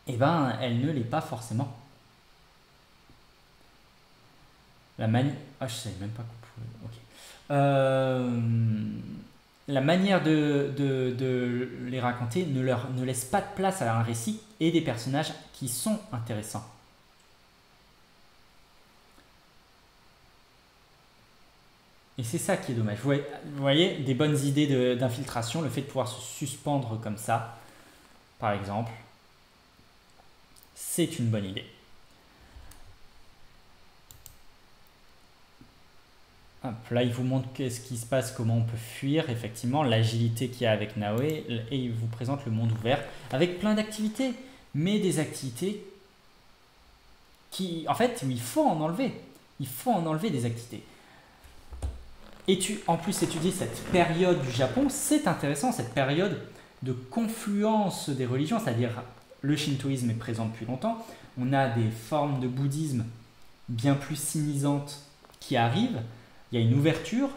eh ben, elle ne l'est pas forcément. La manière... Ah, je savais même pas qu'on pouvait... Ok. La manière de les raconter ne laisse pas de place à un récit et des personnages qui sont intéressants. Et c'est ça qui est dommage. Vous voyez, des bonnes idées d'infiltration, le fait de pouvoir se suspendre comme ça, par exemple, c'est une bonne idée. Hop, là, il vous montre ce qui se passe, comment on peut fuir, effectivement, l'agilité qu'il y a avec Naoe, et il vous présente le monde ouvert avec plein d'activités, mais des activités qui, en fait, il faut en enlever. Il faut en enlever des activités. Et en plus, étudier cette période du Japon, c'est intéressant, cette période de confluence des religions, c'est-à-dire le shintoïsme est présent depuis longtemps, on a des formes de bouddhisme bien plus sinisantes qui arrivent, il y a une ouverture,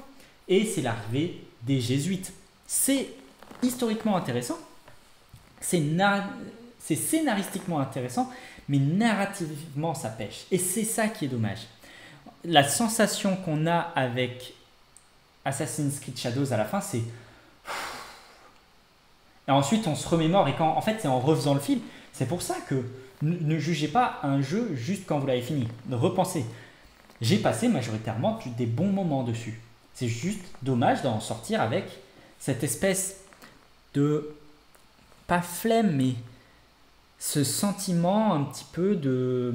et c'est l'arrivée des jésuites. C'est historiquement intéressant, c'est scénaristiquement intéressant, mais narrativement ça pêche. Et c'est ça qui est dommage. La sensation qu'on a avec Assassin's Creed Shadows à la fin, c'est... Et ensuite, on se remémore, et en fait, c'est en refaisant le film. C'est pour ça que ne jugez pas un jeu juste quand vous l'avez fini. Repensez. J'ai passé majoritairement des bons moments dessus. C'est juste dommage d'en sortir avec cette espèce de... pas flemme, mais ce sentiment un petit peu de...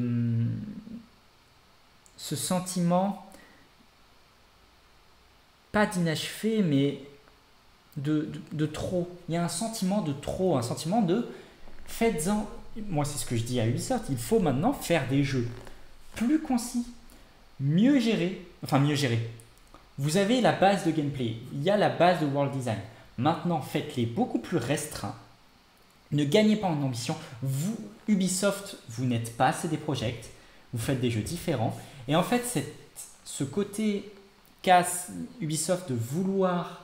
ce sentiment... pas d'inachevé, mais de trop. Il y a un sentiment de trop, un sentiment de faites-en. Moi, c'est ce que je dis à Ubisoft. Il faut maintenant faire des jeux plus concis, mieux gérés. Enfin, mieux gérés. Vous avez la base de gameplay, il y a la base de world design. Maintenant, faites-les beaucoup plus restreints. Ne gagnez pas en ambition. Vous, Ubisoft, vous n'êtes pas CD Projekt. Vous faites des jeux différents. Et en fait, ce côté casse Ubisoft de vouloir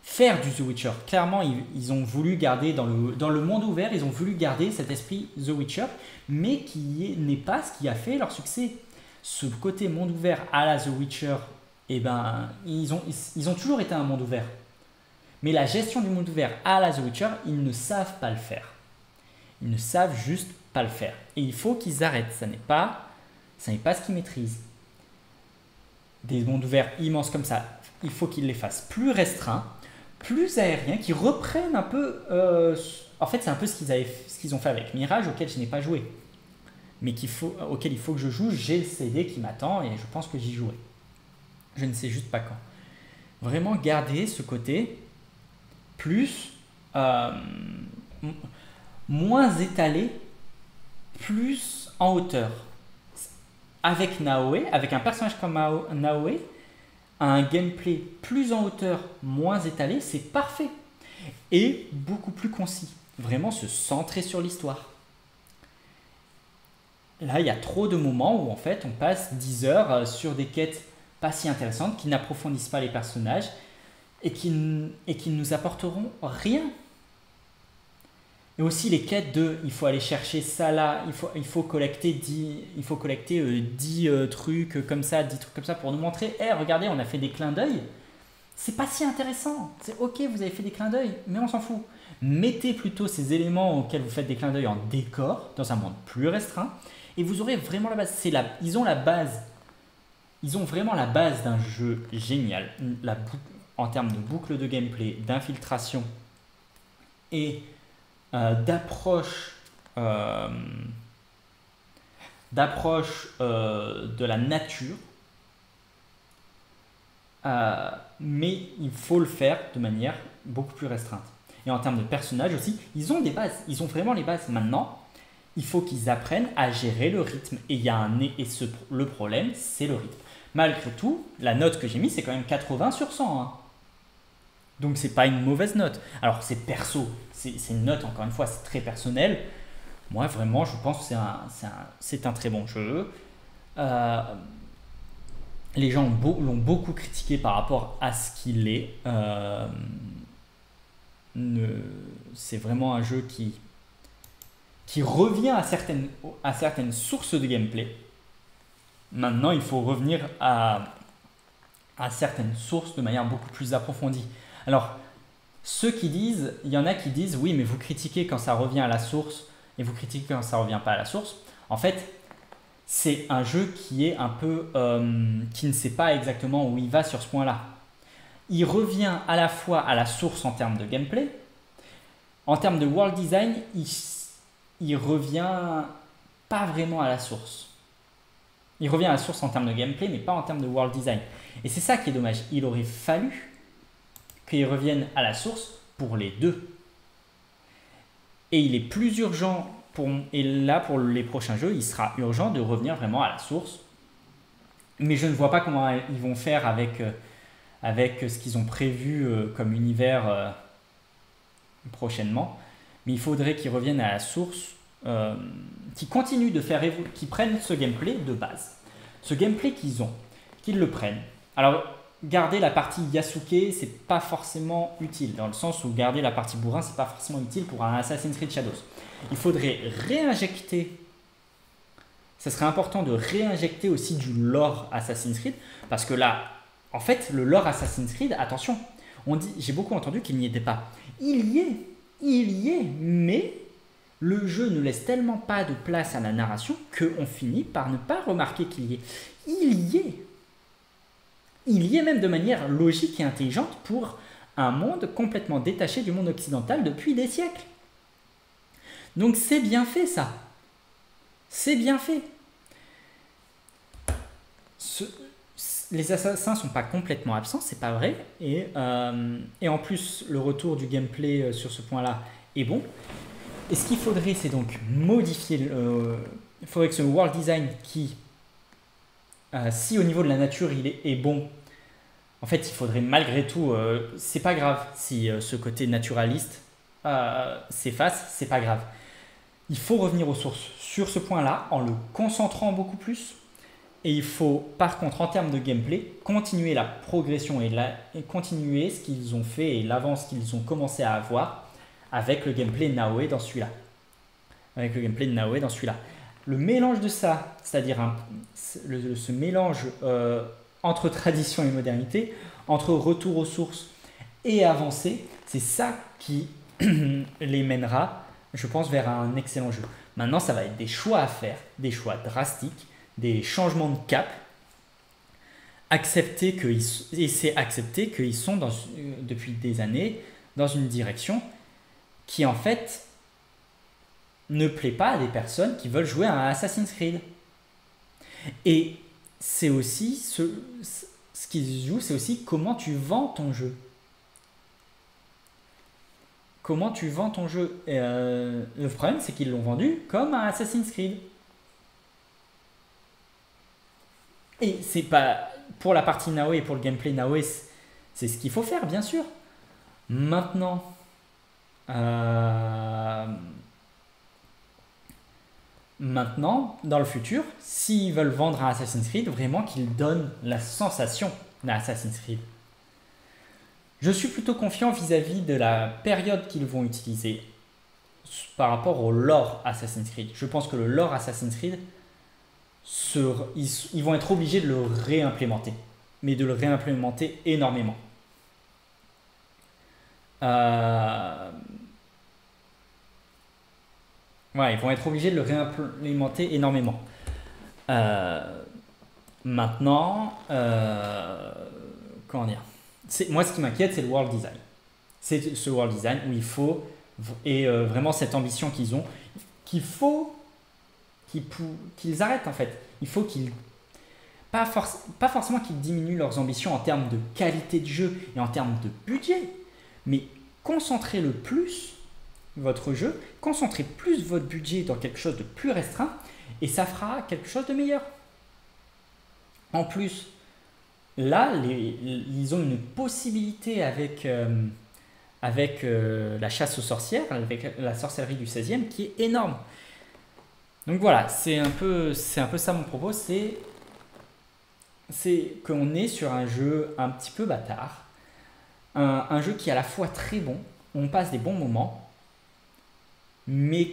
faire du The Witcher. Clairement, ils ont voulu garder dans le monde ouvert, ils ont voulu garder cet esprit The Witcher, mais qui n'est pas ce qui a fait leur succès. Ce côté monde ouvert à la The Witcher, eh ben, ils ont toujours été un monde ouvert. Mais la gestion du monde ouvert à la The Witcher, ils ne savent pas le faire. Ils ne savent juste pas le faire. Et il faut qu'ils arrêtent. Ça n'est pas ce qu'ils maîtrisent. Des mondes ouverts immenses comme ça, il faut qu'ils les fassent plus restreints, plus aériens, qu'ils reprennent un peu... en fait, c'est un peu ce qu'ils ont fait avec Mirage, auquel je n'ai pas joué. Mais auquel il faut que je joue. J'ai le CD qui m'attend et je pense que j'y jouerai. Je ne sais juste pas quand. Vraiment garder ce côté plus... moins étalé, plus en hauteur. Avec Naoe, avec un personnage comme Naoe, un gameplay plus en hauteur, moins étalé, c'est parfait. Et beaucoup plus concis. Vraiment se centrer sur l'histoire. Là, il y a trop de moments où en fait on passe 10 heures sur des quêtes pas si intéressantes, qui n'approfondissent pas les personnages et qui ne nous apporteront rien. Et aussi les quêtes il faut aller chercher ça là, il faut collecter 10 trucs comme ça, 10 trucs comme ça pour nous montrer, regardez, on a fait des clins d'œil. C'est pas si intéressant. C'est ok, vous avez fait des clins d'œil, mais on s'en fout. Mettez plutôt ces éléments auxquels vous faites des clins d'œil en décor, dans un monde plus restreint, et vous aurez vraiment la base. Ils ont la base. Ils ont vraiment la base d'un jeu génial. En termes de boucle de gameplay, d'infiltration et d'approche de la nature. Mais il faut le faire de manière beaucoup plus restreinte. Et en termes de personnages aussi, ils ont des bases. Ils ont vraiment les bases. Maintenant, il faut qu'ils apprennent à gérer le rythme. Et le problème, c'est le rythme. Malgré tout, la note que j'ai mise, c'est quand même 80 sur 100. Hein. Donc, c'est pas une mauvaise note. Alors, c'est perso. C'est une note, encore une fois, c'est très personnel. Moi, vraiment, je pense que c'est un très bon jeu. Les gens l'ont beaucoup critiqué par rapport à ce qu'il est. C'est vraiment un jeu qui revient à certaines sources de gameplay. Maintenant, il faut revenir à certaines sources de manière beaucoup plus approfondie. Alors, il y en a qui disent, oui, mais vous critiquez quand ça revient à la source et vous critiquez quand ça ne revient pas à la source. En fait, c'est un jeu qui est un peu, qui ne sait pas exactement où il va sur ce point-là. Il revient à la fois à la source en termes de gameplay, en termes de world design, il revient pas vraiment à la source. Il revient à la source en termes de gameplay, mais pas en termes de world design. Et c'est ça qui est dommage. Il aurait fallu qu'il revienne à la source pour les deux. Et il est plus urgent, et là pour les prochains jeux, il sera urgent de revenir vraiment à la source. Mais je ne vois pas comment ils vont faire avec ce qu'ils ont prévu comme univers prochainement. Mais il faudrait qu'ils reviennent à la source, qu'ils continuent de faire qu'ils prennent ce gameplay de base. Ce gameplay qu'ils ont, qu'ils le prennent. Alors, garder la partie Yasuke, c'est pas forcément utile, dans le sens où garder la partie bourrin, c'est pas forcément utile pour un Assassin's Creed Shadows. Il faudrait réinjecter, ça serait important de réinjecter aussi du lore Assassin's Creed, parce que là, en fait, le lore Assassin's Creed, attention, j'ai beaucoup entendu qu'il n'y était pas. Il y est, mais le jeu ne laisse tellement pas de place à la narration qu'on finit par ne pas remarquer qu'il y est. Il y est même de manière logique et intelligente pour un monde complètement détaché du monde occidental depuis des siècles. Donc c'est bien fait ça. C'est bien fait. Les assassins sont pas complètement absents, c'est pas vrai. Et en plus, le retour du gameplay sur ce point-là est bon. Et ce qu'il faudrait, c'est donc modifier. Il faudrait que ce world design qui, si au niveau de la nature il est bon, en fait, il faudrait malgré tout. C'est pas grave si ce côté naturaliste s'efface, c'est pas grave. Il faut revenir aux sources sur ce point-là en le concentrant beaucoup plus Et il faut, par contre, en termes de gameplay, continuer la progression et continuer ce qu'ils ont fait et l'avance qu'ils ont commencé à avoir avec le gameplay Naoe dans celui-là. Avec le gameplay de Naoe dans celui-là. Le mélange de ça, c'est-à-dire ce mélange entre tradition et modernité, entre retour aux sources et avancée, c'est ça qui les mènera, je pense, vers un excellent jeu. Maintenant, ça va être des choix à faire, des choix drastiques, des changements de cap, et c'est accepter qu'ils sont depuis des années dans une direction qui en fait ne plaît pas à des personnes qui veulent jouer à un Assassin's Creed. Et c'est aussi ce qui se joue, c'est aussi comment tu vends ton jeu. Comment tu vends ton jeu. Le problème, c'est qu'ils l'ont vendu comme un Assassin's Creed. Et c'est pas pour la partie Naoe et pour le gameplay Naoe, c'est ce qu'il faut faire, bien sûr. Maintenant, dans le futur, s'ils veulent vendre un Assassin's Creed, vraiment qu'ils donnent la sensation d'un Assassin's Creed. Je suis plutôt confiant vis-à-vis de la période qu'ils vont utiliser par rapport au lore Assassin's Creed. Je pense que le lore Assassin's Creed, ils vont être obligés de le réimplémenter, mais de le réimplémenter énormément. Ouais, ils vont être obligés de le réimplémenter énormément. Maintenant, comment dire, moi, ce qui m'inquiète, c'est le world design. C'est ce world design où il faut, et vraiment cette ambition qu'ils ont, qu'il faut qu'ils arrêtent en fait. Il faut qu'ils, pas forcément qu'ils diminuent leurs ambitions en termes de qualité de jeu et en termes de budget, mais concentrez le plus votre jeu, concentrez plus votre budget dans quelque chose de plus restreint et ça fera quelque chose de meilleur. En plus, là, ils ont une possibilité avec la chasse aux sorcières, avec la sorcellerie du 16e, qui est énorme. Donc voilà, c'est un peu ça mon propos, c'est qu'on est sur un jeu un petit peu bâtard, un jeu qui est à la fois très bon, on passe des bons moments, mais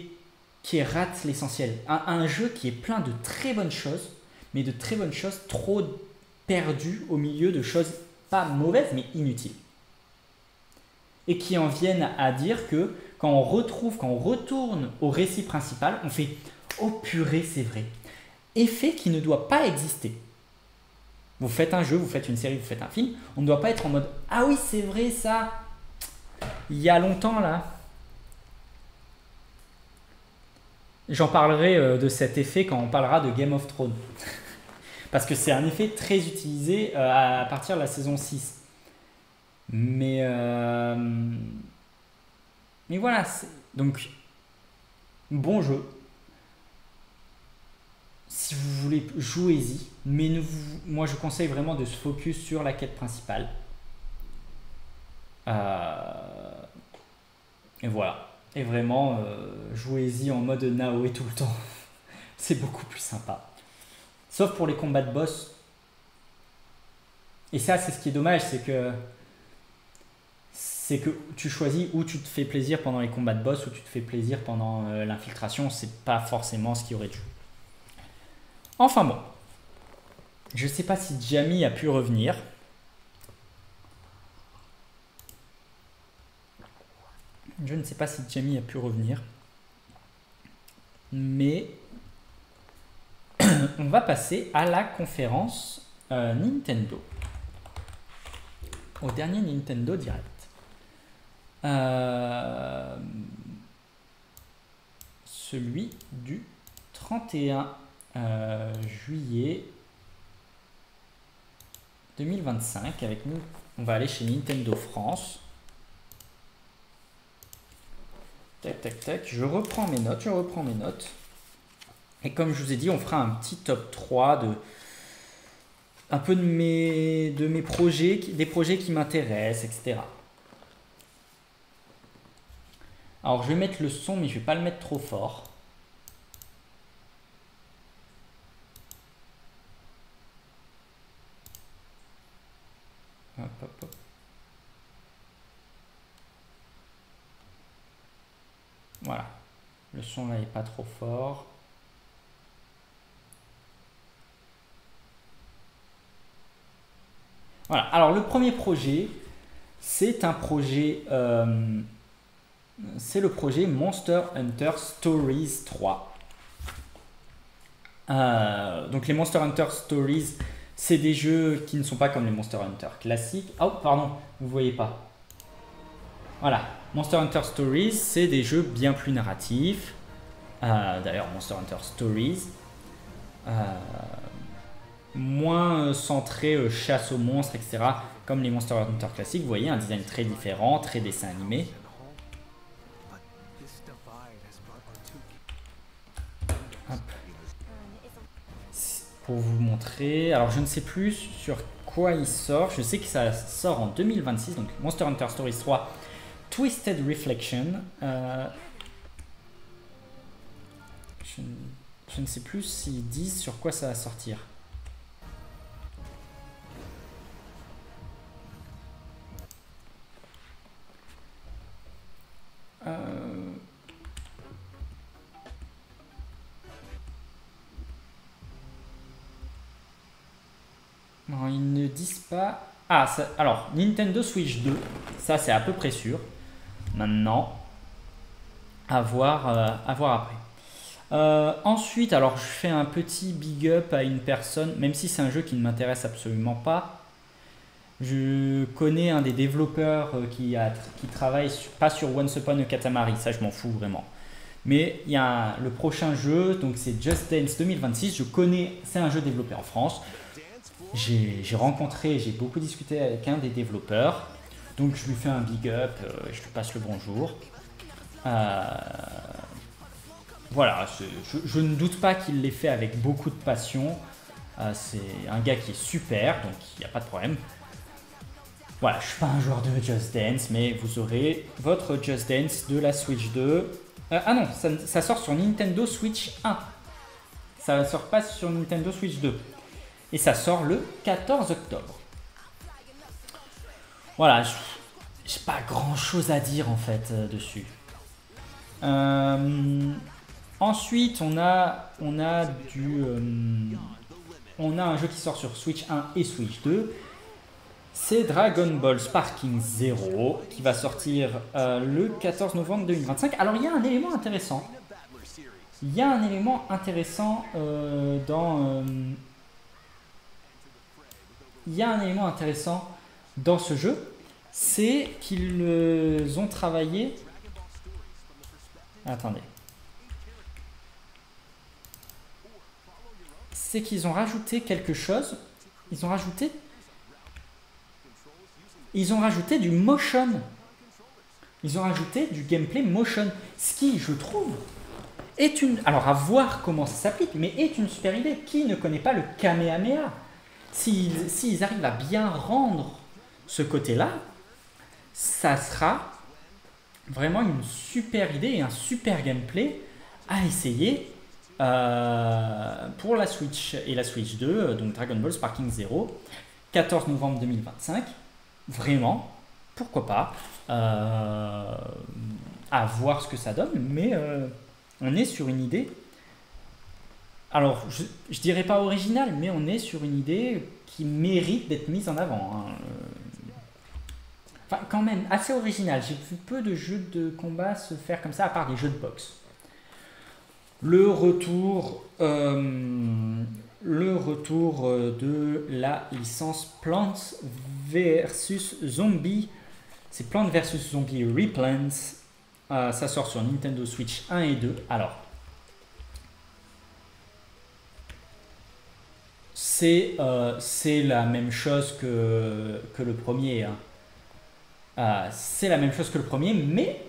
qui rate l'essentiel. Un jeu qui est plein de très bonnes choses, mais de très bonnes choses trop perdues au milieu de choses pas mauvaises, mais inutiles. Et qui en viennent à dire que quand on retourne au récit principal, on fait « Oh purée, c'est vrai ». Effet qui ne doit pas exister. Vous faites un jeu, vous faites une série, vous faites un film, on ne doit pas être en mode « Ah oui, c'est vrai ça, il y a longtemps là ». J'en parlerai de cet effet quand on parlera de Game of Thrones. Parce que c'est un effet très utilisé à partir de la saison 6. Mais voilà, donc bon jeu. Si vous voulez, jouez-y. Mais moi, je conseille vraiment de se focus sur la quête principale. Et voilà. Et vraiment, jouez-y en mode Naoe tout le temps. C'est beaucoup plus sympa. Sauf pour les combats de boss. Et ça, c'est ce qui est dommage, c'est que tu choisis où tu te fais plaisir pendant les combats de boss, où tu te fais plaisir pendant l'infiltration. C'est pas forcément ce qui aurait dû. Enfin bon. Je sais pas si Jamie a pu revenir. Je ne sais pas si Jamie a pu revenir. Mais on va passer à la conférence Nintendo. Au dernier Nintendo Direct. Celui du 31 juillet 2025. Avec nous, on va aller chez Nintendo France. Tac, tac, tac. Je reprends mes notes. Et comme je vous ai dit, on fera un petit top 3 un peu de mes projets, des projets qui m'intéressent, etc. Alors, je vais mettre le son, mais je ne vais pas le mettre trop fort. hop, hop. Voilà. Le son là est pas trop fort. Voilà. Alors le premier projet, c'est un projet, c'est le projet Monster Hunter Stories 3. Donc les Monster Hunter Stories, c'est des jeux qui ne sont pas comme les Monster Hunter classiques. Oh pardon, vous voyez pas. Voilà, Monster Hunter Stories, c'est des jeux bien plus narratifs. D'ailleurs, Monster Hunter Stories, moins centré chasse aux monstres, etc. Comme les Monster Hunter classiques, vous voyez, un design très différent, très dessin animé. Hop. Pour vous montrer, alors je ne sais plus sur quoi il sort, je sais que ça sort en 2026, donc Monster Hunter Stories 3 Twisted Reflection. Je ne sais plus s'ils disent sur quoi ça va sortir. Non, ils ne disent pas. Ah, ça, alors, Nintendo Switch 2, ça c'est à peu près sûr. Maintenant, à voir après. Ensuite, alors je fais un petit big up à une personne, même si c'est un jeu qui ne m'intéresse absolument pas. Je connais un des développeurs qui travaille pas sur Once Upon a Katamari, ça je m'en fous vraiment. Mais il y a le prochain jeu, donc c'est Just Dance 2026. Je connais, c'est un jeu développé en France. J'ai beaucoup discuté avec un des développeurs. Donc je lui fais un big up, je lui passe le bonjour. Voilà, je ne doute pas qu'il l'ait fait avec beaucoup de passion. C'est un gars qui est super, donc il n'y a pas de problème. Voilà, je ne suis pas un joueur de Just Dance, mais vous aurez votre Just Dance de la Switch 2. Ah non, ça sort sur Nintendo Switch 1. Ça ne sort pas sur Nintendo Switch 2. Et ça sort le 14 octobre. Voilà, j'ai pas grand chose à dire en fait dessus. Ensuite, on a un jeu qui sort sur Switch 1 et Switch 2. C'est Dragon Ball Sparking Zero qui va sortir le 14 novembre 2025. Alors, il y a un élément intéressant. Dans ce jeu, c'est qu'ils ont travaillé. Attendez. C'est qu'ils ont rajouté quelque chose. Ils ont rajouté du motion. Ils ont rajouté du gameplay motion. Ce qui, je trouve, est une. Alors, à voir comment ça s'applique, mais est une super idée. Qui ne connaît pas le Kamehameha? S'ils arrivent à bien rendre ce côté-là, ça sera vraiment une super idée et un super gameplay à essayer pour la Switch et la Switch 2, donc Dragon Ball Sparking Zero, 14 novembre 2025. Vraiment, pourquoi pas, à voir ce que ça donne, mais on est sur une idée. Alors, je dirais pas originale, mais on est sur une idée qui mérite d'être mise en avant. Hein. Enfin, quand même, assez original. J'ai vu peu de jeux de combat se faire comme ça, à part des jeux de boxe. Le retour de la licence Plants vs Zombie. C'est Plants vs Zombie Replants. Ça sort sur Nintendo Switch 1 et 2. Alors, c'est la même chose que le premier. Hein. C'est la même chose que le premier, mais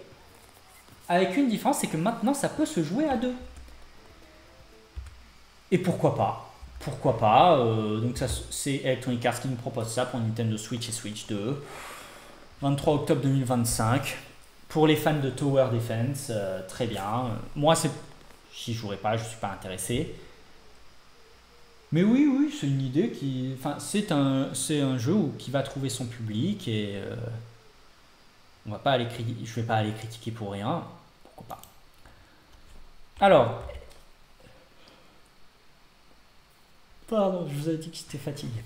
avec une différence, c'est que maintenant, ça peut se jouer à deux. Et pourquoi pas? Donc c'est Electronic Arts qui nous propose ça pour Nintendo Switch et Switch 2. 23 octobre 2025. Pour les fans de Tower Defense, très bien. Moi, j'y jouerai pas, je ne suis pas intéressé. Mais oui, oui, c'est une idée qui. Enfin, c'est un jeu qui va trouver son public et on va pas aller je vais pas aller critiquer pour rien. Pourquoi pas. Alors, pardon, je vous avais dit que j'étais fatigué.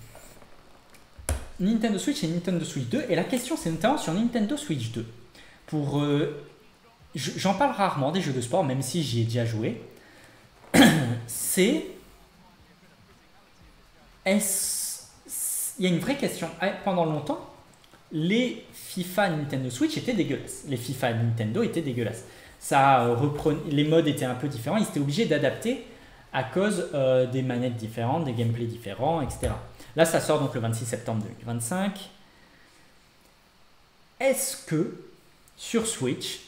Nintendo Switch et Nintendo Switch 2. Et la question, c'est notamment sur Nintendo Switch 2. Pour, j'en parle rarement des jeux de sport, même si j'y ai déjà joué. C'est. Il y a une vraie question. Pendant longtemps, les FIFA Nintendo Switch étaient dégueulasses. Les FIFA Nintendo étaient dégueulasses. Les modes étaient un peu différents. Ils étaient obligés d'adapter à cause des manettes différentes, des gameplays différents, etc. Là, ça sort donc le 26 septembre 2025. Est-ce que sur Switch,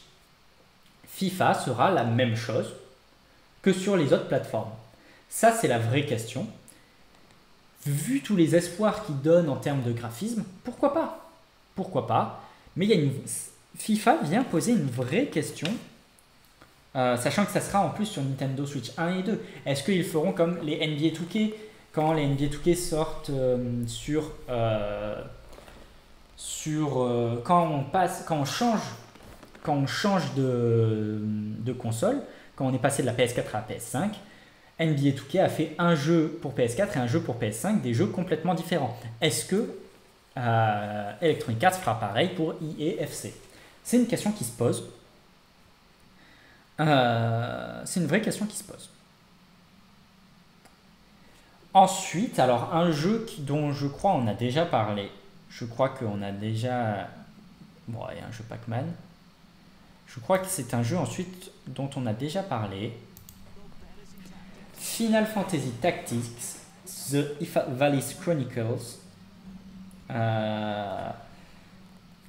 FIFA sera la même chose que sur les autres plateformes? Ça, c'est la vraie question. Vu tous les espoirs qu'il donne en termes de graphisme, pourquoi pas? Pourquoi pas? Mais FIFA vient poser une vraie question, sachant que ça sera en plus sur Nintendo Switch 1 et 2. Est-ce qu'ils feront comme les NBA 2K quand les NBA 2K sortent quand on change de console, quand on est passé de la PS4 à la PS5, NBA 2K a fait un jeu pour PS4 et un jeu pour PS5, des jeux complètement différents. Est-ce que Electronic Arts fera pareil pour EAFC? C'est une question qui se pose. C'est une vraie question qui se pose. Ensuite, alors un jeu dont je crois on a déjà parlé. Je crois qu'on a déjà... Bon, il y a un jeu Pac-Man. Je crois que c'est un jeu ensuite dont on a déjà parlé. Final Fantasy Tactics, The Ivalice Chronicles,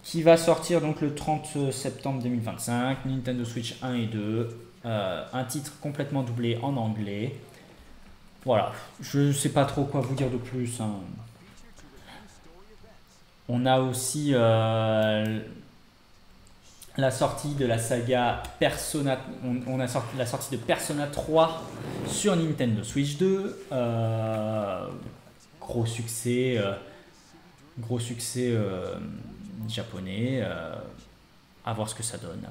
qui va sortir donc le 30 septembre 2025, Nintendo Switch 1 et 2, un titre complètement doublé en anglais. Voilà, je ne sais pas trop quoi vous dire de plus. Hein. On a aussi la sortie de la saga Persona. On a la sortie de Persona 3 sur Nintendo Switch 2. Gros succès japonais. À voir ce que ça donne.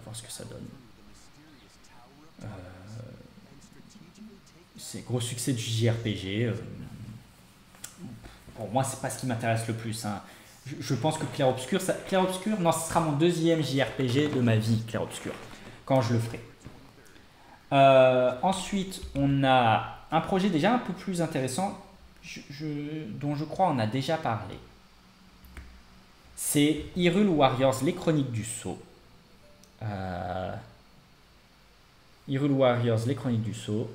C'est gros succès du JRPG. Pour moi, c'est pas ce qui m'intéresse le plus. Hein. Je pense que Clair Obscur, non, ce sera mon deuxième JRPG de ma vie, Clair Obscur, quand je le ferai. Ensuite, on a un projet déjà un peu plus intéressant, dont je crois on a déjà parlé. C'est Hyrule Warriors, les Chroniques du Sceau. Hyrule Warriors, les Chroniques du Sceau,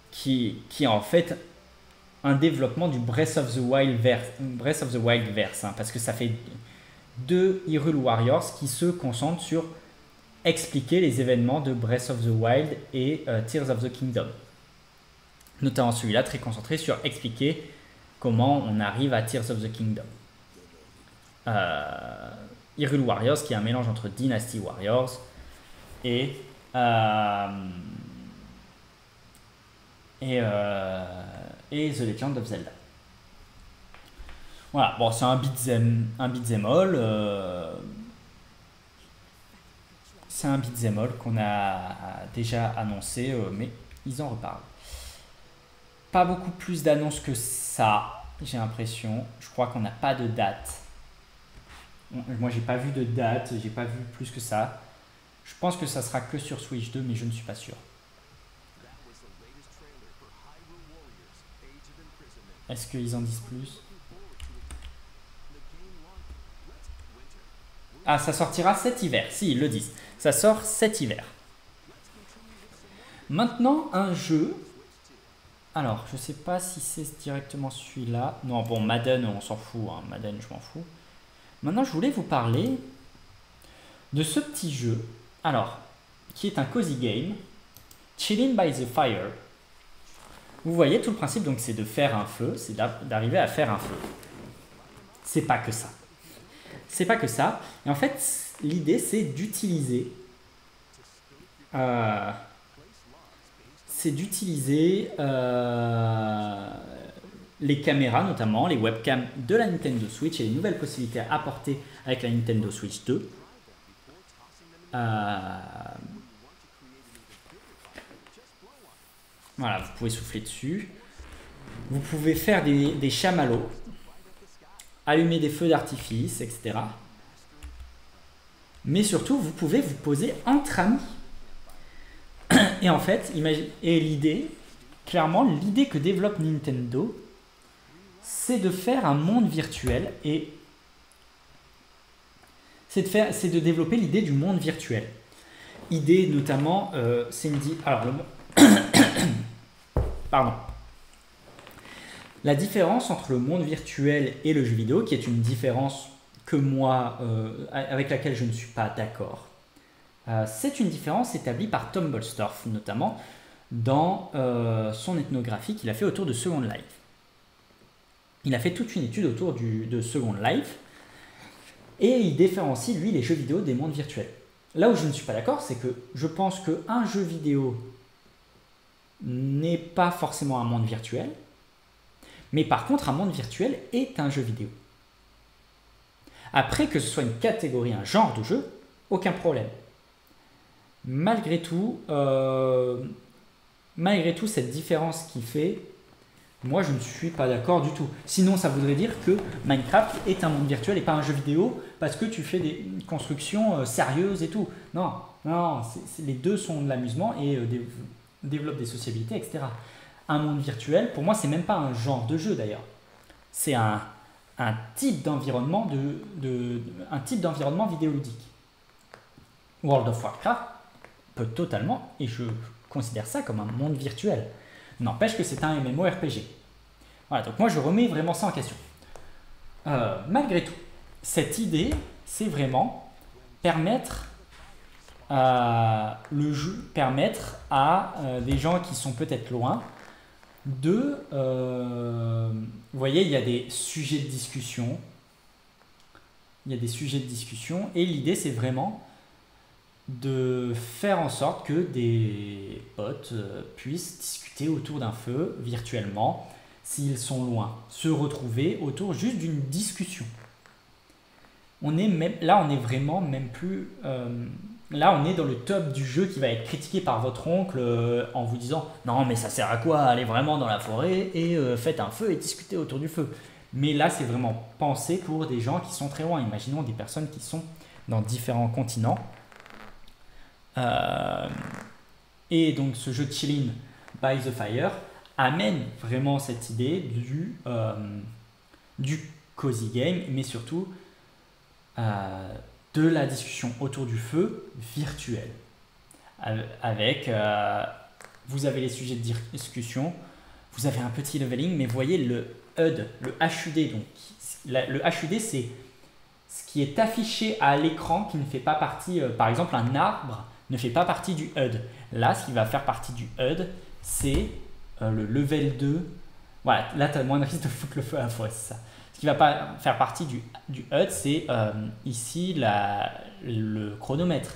qui est en fait un développement du Breath of the Wild verse, hein, parce que ça fait 2 Hyrule Warriors qui se concentrent sur expliquer les événements de Breath of the Wild et Tears of the Kingdom. Notamment celui-là très concentré sur expliquer comment on arrive à Tears of the Kingdom. Hyrule Warriors qui est un mélange entre Dynasty Warriors et The Legend of Zelda. Voilà, bon, c'est un beat'em all. C'est un beat'em all qu'on a déjà annoncé, mais ils en reparlent. Pas beaucoup plus d'annonces que ça, j'ai l'impression. Je crois qu'on n'a pas de date. Moi, j'ai pas vu de date, j'ai pas vu plus que ça. Je pense que ça sera que sur Switch 2, mais je ne suis pas sûr. Est-ce qu'ils en disent plus? Ah, ça sortira cet hiver. Si, ils le disent. Ça sort cet hiver. Maintenant, un jeu. Alors, je sais pas si c'est directement celui-là. Non, bon, Madden, on s'en fout. Hein. Madden, je m'en fous. Maintenant, je voulais vous parler de ce petit jeu. Alors, qui est un cozy game. Chilling by the Fire. Vous voyez, tout le principe, donc, c'est de faire un feu. C'est d'arriver à faire un feu. C'est pas que ça. C'est pas que ça. Et en fait, l'idée, c'est d'utiliser c'est d'utiliser les caméras, notamment les webcams de la Nintendo Switch et les nouvelles possibilités apportées avec la Nintendo Switch 2. Voilà, vous pouvez souffler dessus. Vous pouvez faire des chamallows, allumer des feux d'artifice, etc. Mais surtout, vous pouvez vous poser entre amis. Et en fait, clairement, l'idée que développe Nintendo, c'est de faire un monde virtuel et c'est de développer l'idée du monde virtuel. Idée notamment, pardon. La différence entre le monde virtuel et le jeu vidéo, qui est une différence que moi, avec laquelle je ne suis pas d'accord, c'est une différence établie par Tom Bolstorff, notamment dans son ethnographie qu'il a fait autour de Second Life. Il a fait toute une étude autour de Second Life et il différencie, lui, les jeux vidéo des mondes virtuels. Là où je ne suis pas d'accord, c'est que je pense qu'un jeu vidéo n'est pas forcément un monde virtuel, mais par contre, un monde virtuel est un jeu vidéo. Après, que ce soit une catégorie, un genre de jeu, aucun problème. Malgré tout, cette différence qu'il fait, moi je ne suis pas d'accord du tout. Sinon, ça voudrait dire que Minecraft est un monde virtuel et pas un jeu vidéo parce que tu fais des constructions sérieuses et tout. Non, les deux sont de l'amusement et développent des sociabilités, etc. Un monde virtuel, pour moi, c'est même pas un genre de jeu d'ailleurs. C'est un type d'environnement un type d'environnement vidéoludique. World of Warcraft peut totalement, et je considère ça comme un monde virtuel. N'empêche que c'est un MMORPG. Voilà, donc moi je remets vraiment ça en question. Malgré tout, cette idée, c'est vraiment permettre à des gens qui sont peut-être loin vous voyez, il y a des sujets de discussion. Et l'idée, c'est vraiment de faire en sorte que des potes puissent discuter autour d'un feu virtuellement, s'ils sont loin, se retrouver autour juste d'une discussion. On est vraiment même plus... là, on est dans le top du jeu qui va être critiqué par votre oncle en vous disant « Non, mais ça sert à quoi? Allez vraiment dans la forêt et faites un feu et discutez autour du feu. » Mais là, c'est vraiment pensé pour des gens qui sont très loin. Imaginons des personnes qui sont dans différents continents. Et donc, ce jeu Chillin' by the Fire amène vraiment cette idée du cozy game, mais surtout de la discussion autour du feu virtuel. Avec, vous avez les sujets de discussion, vous avez un petit leveling, mais voyez le HUD, le HUD. Donc, le HUD, c'est ce qui est affiché à l'écran qui ne fait pas partie, par exemple, un arbre ne fait pas partie du HUD. Là, ce qui va faire partie du HUD, c'est le level 2. Voilà, là, tu as moins de risque de foutre le feu à la forêt, c'est ça. Ce qui ne va pas faire partie du HUD, c'est ici le chronomètre,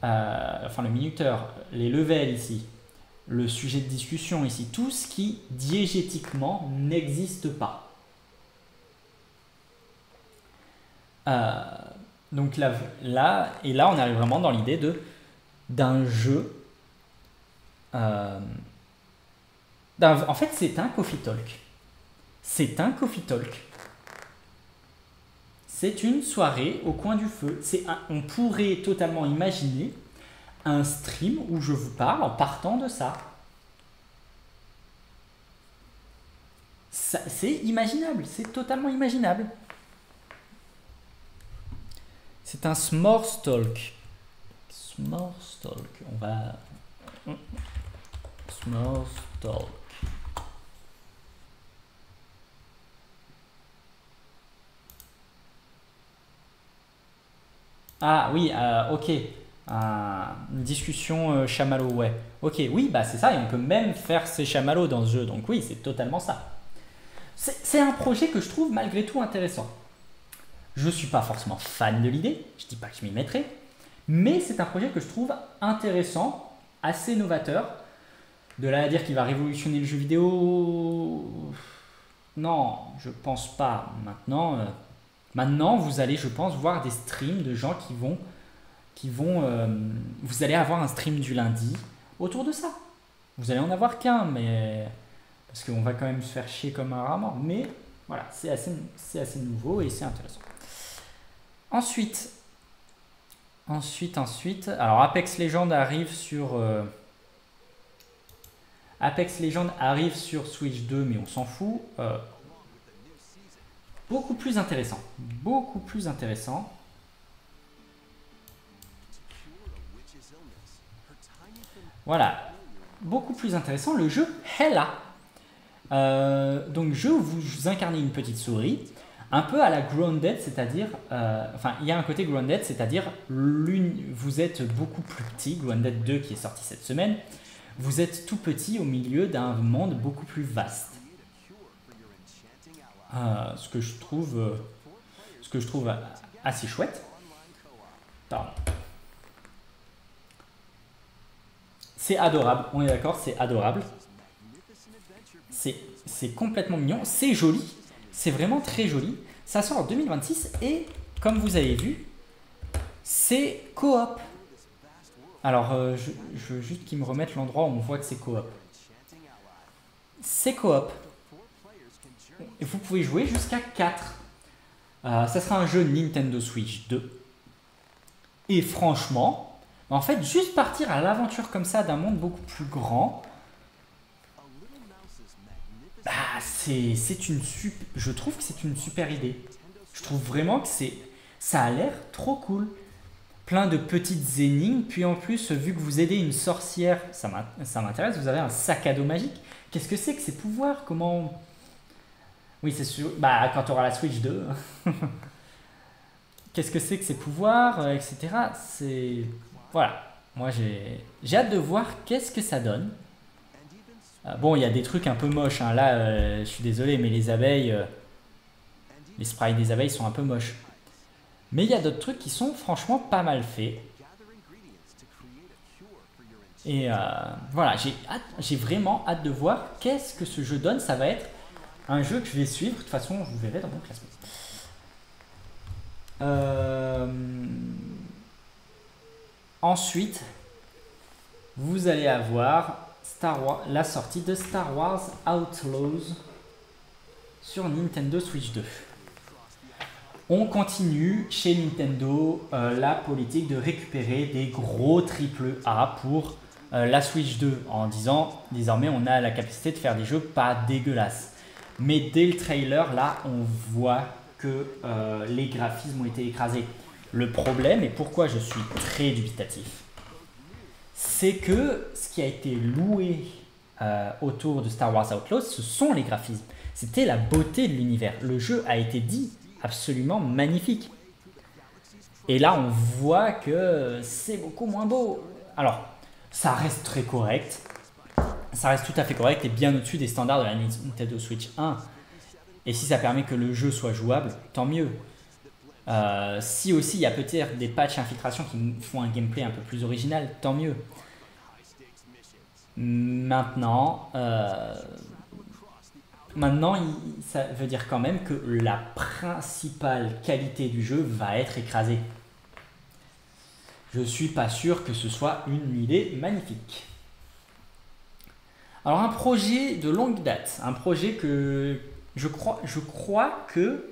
enfin le minuteur, les levels ici, le sujet de discussion ici, tout ce qui diégétiquement n'existe pas. Donc là, on arrive vraiment dans l'idée d'un jeu. En fait, c'est un coffee talk. C'est un coffee talk. C'est une soirée au coin du feu. On pourrait totalement imaginer un stream où je vous parle en partant de ça. C'est imaginable, c'est totalement imaginable. C'est un s'mores talk. S'mores talk. On va... S'mores talk. Ah oui, ok. Une discussion chamallow, ouais. Ok, oui, bah c'est ça, et on peut même faire ces chamallows dans ce jeu, donc oui, c'est totalement ça. C'est un projet que je trouve malgré tout intéressant. Je ne suis pas forcément fan de l'idée, je ne dis pas que je m'y mettrai, mais c'est un projet que je trouve intéressant, assez novateur. De là à dire qu'il va révolutionner le jeu vidéo, non, je pense pas. Maintenant, vous allez, je pense, voir des streams de gens vous allez avoir un stream du lundi autour de ça. Vous allez en avoir qu'un, mais parce qu'on va quand même se faire chier comme un rat mort. Mais voilà, c'est assez nouveau et c'est intéressant. Ensuite, alors Apex Legends arrive sur Switch 2, mais on s'en fout. Beaucoup plus intéressant. Beaucoup plus intéressant. Voilà. Beaucoup plus intéressant, le jeu Hella. Donc jeu où vous incarnez une petite souris, un peu à la Grounded, c'est-à-dire, il y a un côté Grounded, c'est-à-dire vous êtes beaucoup plus petit, Grounded 2 qui est sorti cette semaine, vous êtes tout petit au milieu d'un monde beaucoup plus vaste. Ce que je trouve assez chouette. Pardon. C'est adorable, on est d'accord, c'est adorable. C'est complètement mignon, c'est joli, c'est vraiment très joli. Ça sort en 2026 et comme vous avez vu, c'est coop. Alors, je veux juste qu'ils me remettent l'endroit où on voit que c'est coop. C'est coop. Et vous pouvez jouer jusqu'à 4. Ça sera un jeu Nintendo Switch 2. Et franchement, en fait, juste partir à l'aventure comme ça d'un monde beaucoup plus grand, je trouve que c'est une super idée. Je trouve vraiment que ça a l'air trop cool. Plein de petites énigmes, puis en plus, vu que vous aidez une sorcière, ça m'intéresse, vous avez un sac à dos magique. Qu'est-ce que c'est que ces pouvoirs? Comment... Oui, c'est sûr, quand tu auras la Switch 2. Qu'est-ce que c'est que ces pouvoirs, etc. Voilà, moi j'ai hâte de voir qu'est-ce que ça donne. Bon, il y a des trucs un peu moches, hein. Là, je suis désolé, mais les abeilles, les sprites des abeilles sont un peu moches. Mais il y a d'autres trucs qui sont franchement pas mal faits. Et voilà, j'ai vraiment hâte de voir qu'est-ce que ce jeu donne. Ça va être un jeu que je vais suivre. De toute façon, vous verrez dans mon classement. Ensuite, vous allez avoir la sortie de Star Wars Outlaws sur Nintendo Switch 2. On continue chez Nintendo la politique de récupérer des gros AAA pour la Switch 2 en disant désormais on a la capacité de faire des jeux pas dégueulasses. Mais dès le trailer, là, on voit que les graphismes ont été écrasés. Le problème, et pourquoi je suis très dubitatif, c'est que ce qui a été loué autour de Star Wars Outlaws, ce sont les graphismes. C'était la beauté de l'univers. Le jeu a été dit absolument magnifique. Et là, on voit que c'est beaucoup moins beau. Alors, ça reste très correct. Ça reste tout à fait correct et bien au-dessus des standards de la Nintendo Switch 1. Et si ça permet que le jeu soit jouable, tant mieux. Si aussi il y a peut-être des patchs infiltration qui font un gameplay un peu plus original, tant mieux. Maintenant, ça veut dire quand même que la principale qualité du jeu va être écrasée. Je suis pas sûr que ce soit une idée magnifique. Alors un projet de longue date, un projet que je crois que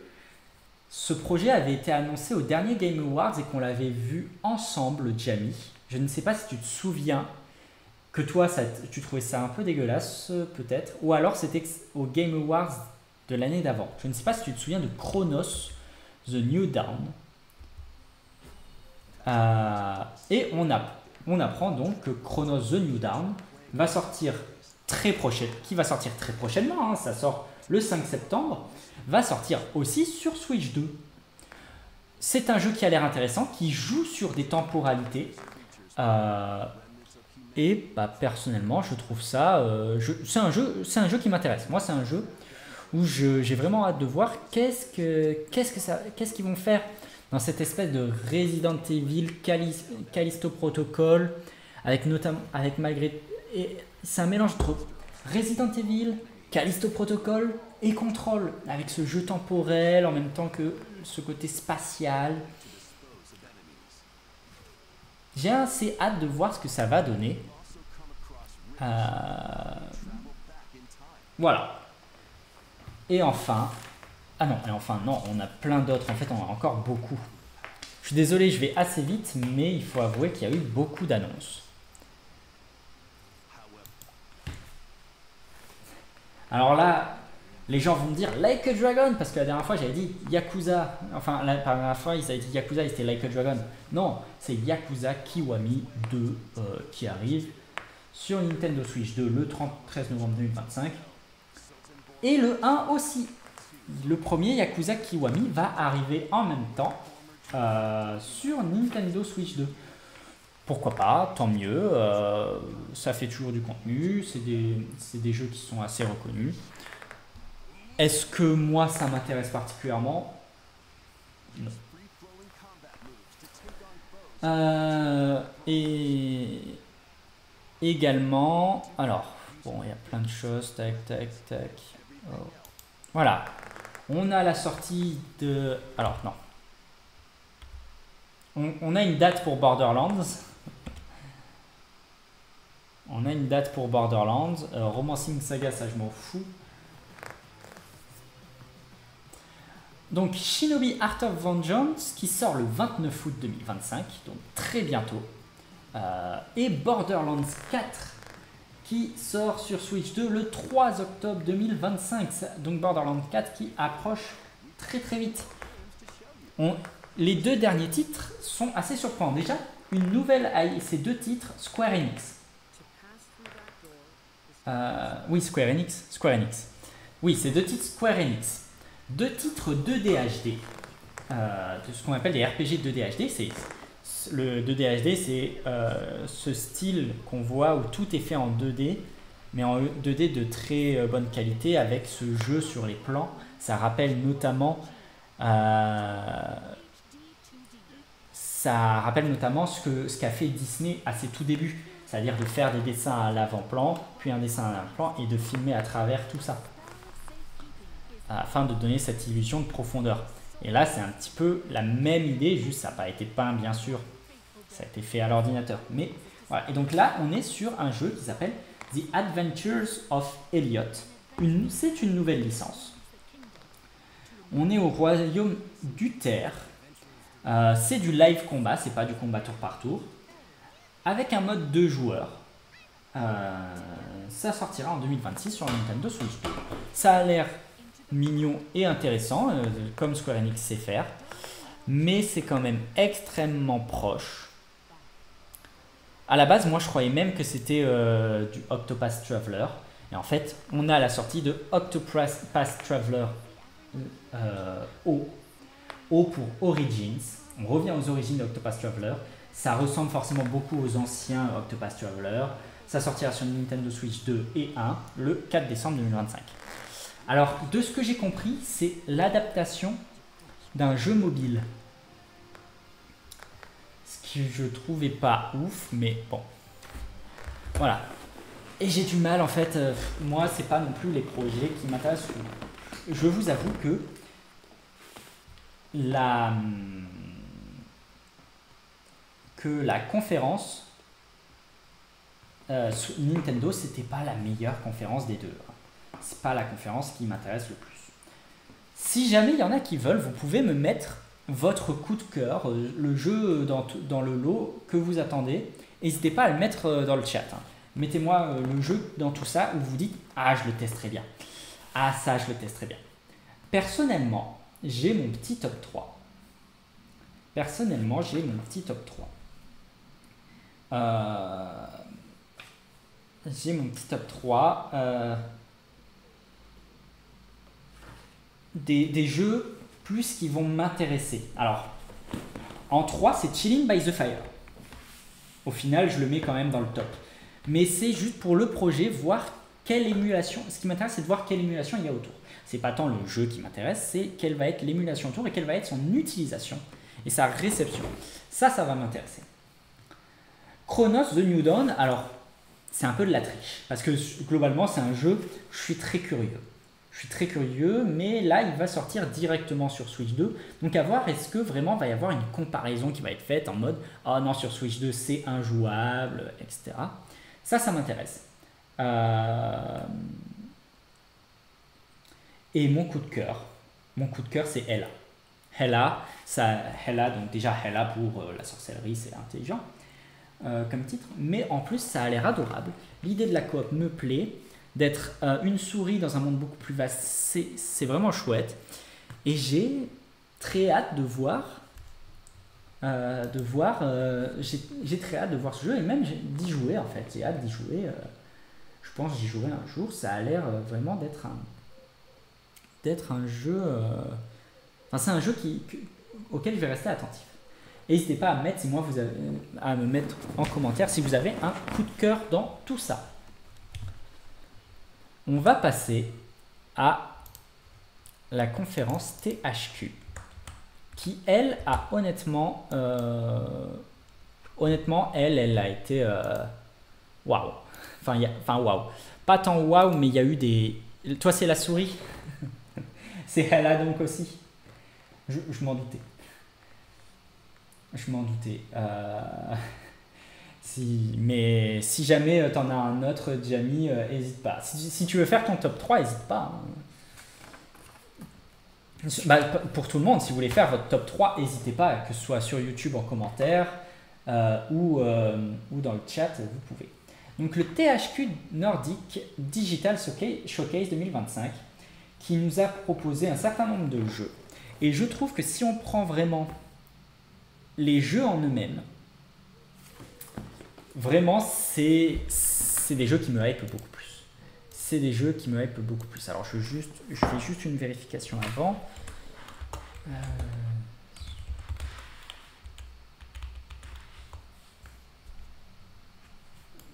ce projet avait été annoncé au dernier Game Awards et qu'on l'avait vu ensemble, Jamie. Je ne sais pas si tu te souviens que toi, tu trouvais ça un peu dégueulasse, peut-être. Ou alors c'était au Game Awards de l'année d'avant. Je ne sais pas si tu te souviens de Chronos The New Dawn. Et on apprend donc que Chronos The New Dawn va sortir très prochainement, hein, ça sort le 5 septembre, va sortir aussi sur Switch 2. C'est un jeu qui a l'air intéressant, qui joue sur des temporalités. Et personnellement, je trouve ça... c'est un jeu qui m'intéresse. Moi, c'est un jeu où j'ai vraiment hâte de voir qu'est-ce qu'ils vont faire dans cette espèce de Resident Evil Callisto Protocol, avec c'est un mélange entre Resident Evil, Callisto Protocol et Control, avec ce jeu temporel en même temps que ce côté spatial. J'ai assez hâte de voir ce que ça va donner. Voilà. Et enfin... Ah non, on a plein d'autres. En fait, on a encore beaucoup. Je suis désolé, je vais assez vite, mais il faut avouer qu'il y a eu beaucoup d'annonces. Alors là, les gens vont me dire Like a Dragon, parce que la dernière fois j'avais dit Yakuza. Enfin, la dernière fois ils avaient dit Yakuza et c'était Like a Dragon. Non, c'est Yakuza Kiwami 2 qui arrive sur Nintendo Switch 2 le 13 novembre 2025. Et le 1 aussi. Le premier Yakuza Kiwami va arriver en même temps sur Nintendo Switch 2. Pourquoi pas, tant mieux, ça fait toujours du contenu, c'est des jeux qui sont assez reconnus. Est-ce que moi ça m'intéresse particulièrement? Non. Et également, alors, bon, il y a plein de choses, tac. Oh. Voilà, on a la sortie de... Alors, non. On a une date pour Borderlands. On a une date pour Borderlands. Romancing Saga, ça je m'en fous. Donc Shinobi Art of Vengeance qui sort le 29 août 2025, donc très bientôt. Et Borderlands 4 qui sort sur Switch 2 le 3 octobre 2025. Donc Borderlands 4 qui approche très vite. Les deux derniers titres sont assez surprenants. Déjà, une nouvelle, ces deux titres, Square Enix. Oui, Square Enix. Oui, c'est deux titres Square Enix. Deux titres 2D HD. De ce qu'on appelle des RPG 2D HD. Le 2D HD, c'est ce style qu'on voit où tout est fait en 2D, mais en 2D de très bonne qualité avec ce jeu sur les plans. Ça rappelle notamment ce qu'a fait Disney à ses tout débuts. C'est-à-dire de faire des dessins à l'avant-plan, puis un dessin à l'avant-plan et de filmer à travers tout ça. Afin de donner cette illusion de profondeur. Et là, c'est un petit peu la même idée, juste ça n'a pas été peint, bien sûr. Ça a été fait à l'ordinateur. Mais voilà. Et donc là, on est sur un jeu qui s'appelle The Adventures of Elliot. C'est une nouvelle licence. On est au royaume d'Uther. C'est du live combat, c'est pas du combat tour par tour. Avec un mode 2 joueurs. Ça sortira en 2026 sur Nintendo Switch 2. Ça a l'air mignon et intéressant, comme Square Enix sait faire. Mais c'est quand même extrêmement proche. À la base, moi je croyais même que c'était du Octopath Traveler. Et en fait, on a la sortie de Octopath Traveler O pour Origins. On revient aux origines d'Octopath Traveler. Ça ressemble forcément beaucoup aux anciens Octopath Traveler. Ça sortira sur Nintendo Switch 2 et 1 le 4 décembre 2025. Alors, de ce que j'ai compris, c'est l'adaptation d'un jeu mobile. Ce que je trouvais pas ouf, mais bon. Voilà. Et j'ai du mal, en fait. Moi, c'est pas non plus les projets qui m'intéressent. Je vous avoue que la conférence Nintendo, c'était pas la meilleure conférence des deux. C'est pas la conférence qui m'intéresse le plus. Si jamais il y en a qui veulent, vous pouvez me mettre votre coup de cœur, le jeu dans le lot que vous attendez. N'hésitez pas à le mettre dans le chat. Mettez-moi le jeu dans tout ça où vous dites « Ah, je le testerai bien. Ah, ça, je le testerai bien. » Personnellement, j'ai mon petit top 3. J'ai mon petit top 3 des jeux plus qui vont m'intéresser. Alors, en 3, c'est Chilling by the Fire. Au final, je le mets quand même dans le top. Mais c'est juste pour le projet, voir quelle émulation. Ce qui m'intéresse, c'est de voir quelle émulation il y a autour. C'est pas tant le jeu qui m'intéresse, c'est quelle va être l'émulation autour et quelle va être son utilisation et sa réception. Ça va m'intéresser. Chronos The New Dawn, alors c'est un peu de la triche. Parce que globalement, c'est un jeu, je suis très curieux. Je suis très curieux, mais là, il va sortir directement sur Switch 2. Donc, à voir, est-ce que vraiment va y avoir une comparaison qui va être faite en mode « Oh non, sur Switch 2, c'est injouable, etc. » Ça m'intéresse. Et mon coup de cœur, c'est Ella. Ella, donc déjà Ella pour la sorcellerie, c'est intelligent comme titre, mais en plus ça a l'air adorable. L'idée de la coop me plaît, d'être une souris dans un monde beaucoup plus vaste, c'est vraiment chouette. Et j'ai très hâte de voir, j'ai très hâte de voir ce jeu et même d'y jouer en fait. J'ai hâte d'y jouer. Je pense que j'y jouerai un jour. Ça a l'air vraiment d'être un jeu. C'est un jeu auquel je vais rester attentif. N'hésitez pas à me mettre en commentaire si vous avez un coup de cœur dans tout ça. On va passer à la conférence THQ, qui elle a honnêtement, elle a été waouh. Waouh. Pas tant waouh, mais il y a eu des. Toi, c'est la souris. C'est elle a donc aussi. Je m'en doutais. Mais si jamais t'en as un autre, Jamie, n'hésite pas. Si tu veux faire ton top 3, n'hésite pas. Pour tout le monde, si vous voulez faire votre top 3, n'hésitez pas, que ce soit sur YouTube en commentaire ou dans le chat, vous pouvez. Donc le THQ Nordic Digital Showcase 2025 qui nous a proposé un certain nombre de jeux. Et je trouve que si on prend vraiment les jeux en eux-mêmes, vraiment, c'est des jeux qui me hype beaucoup plus. Alors, je fais juste une vérification avant.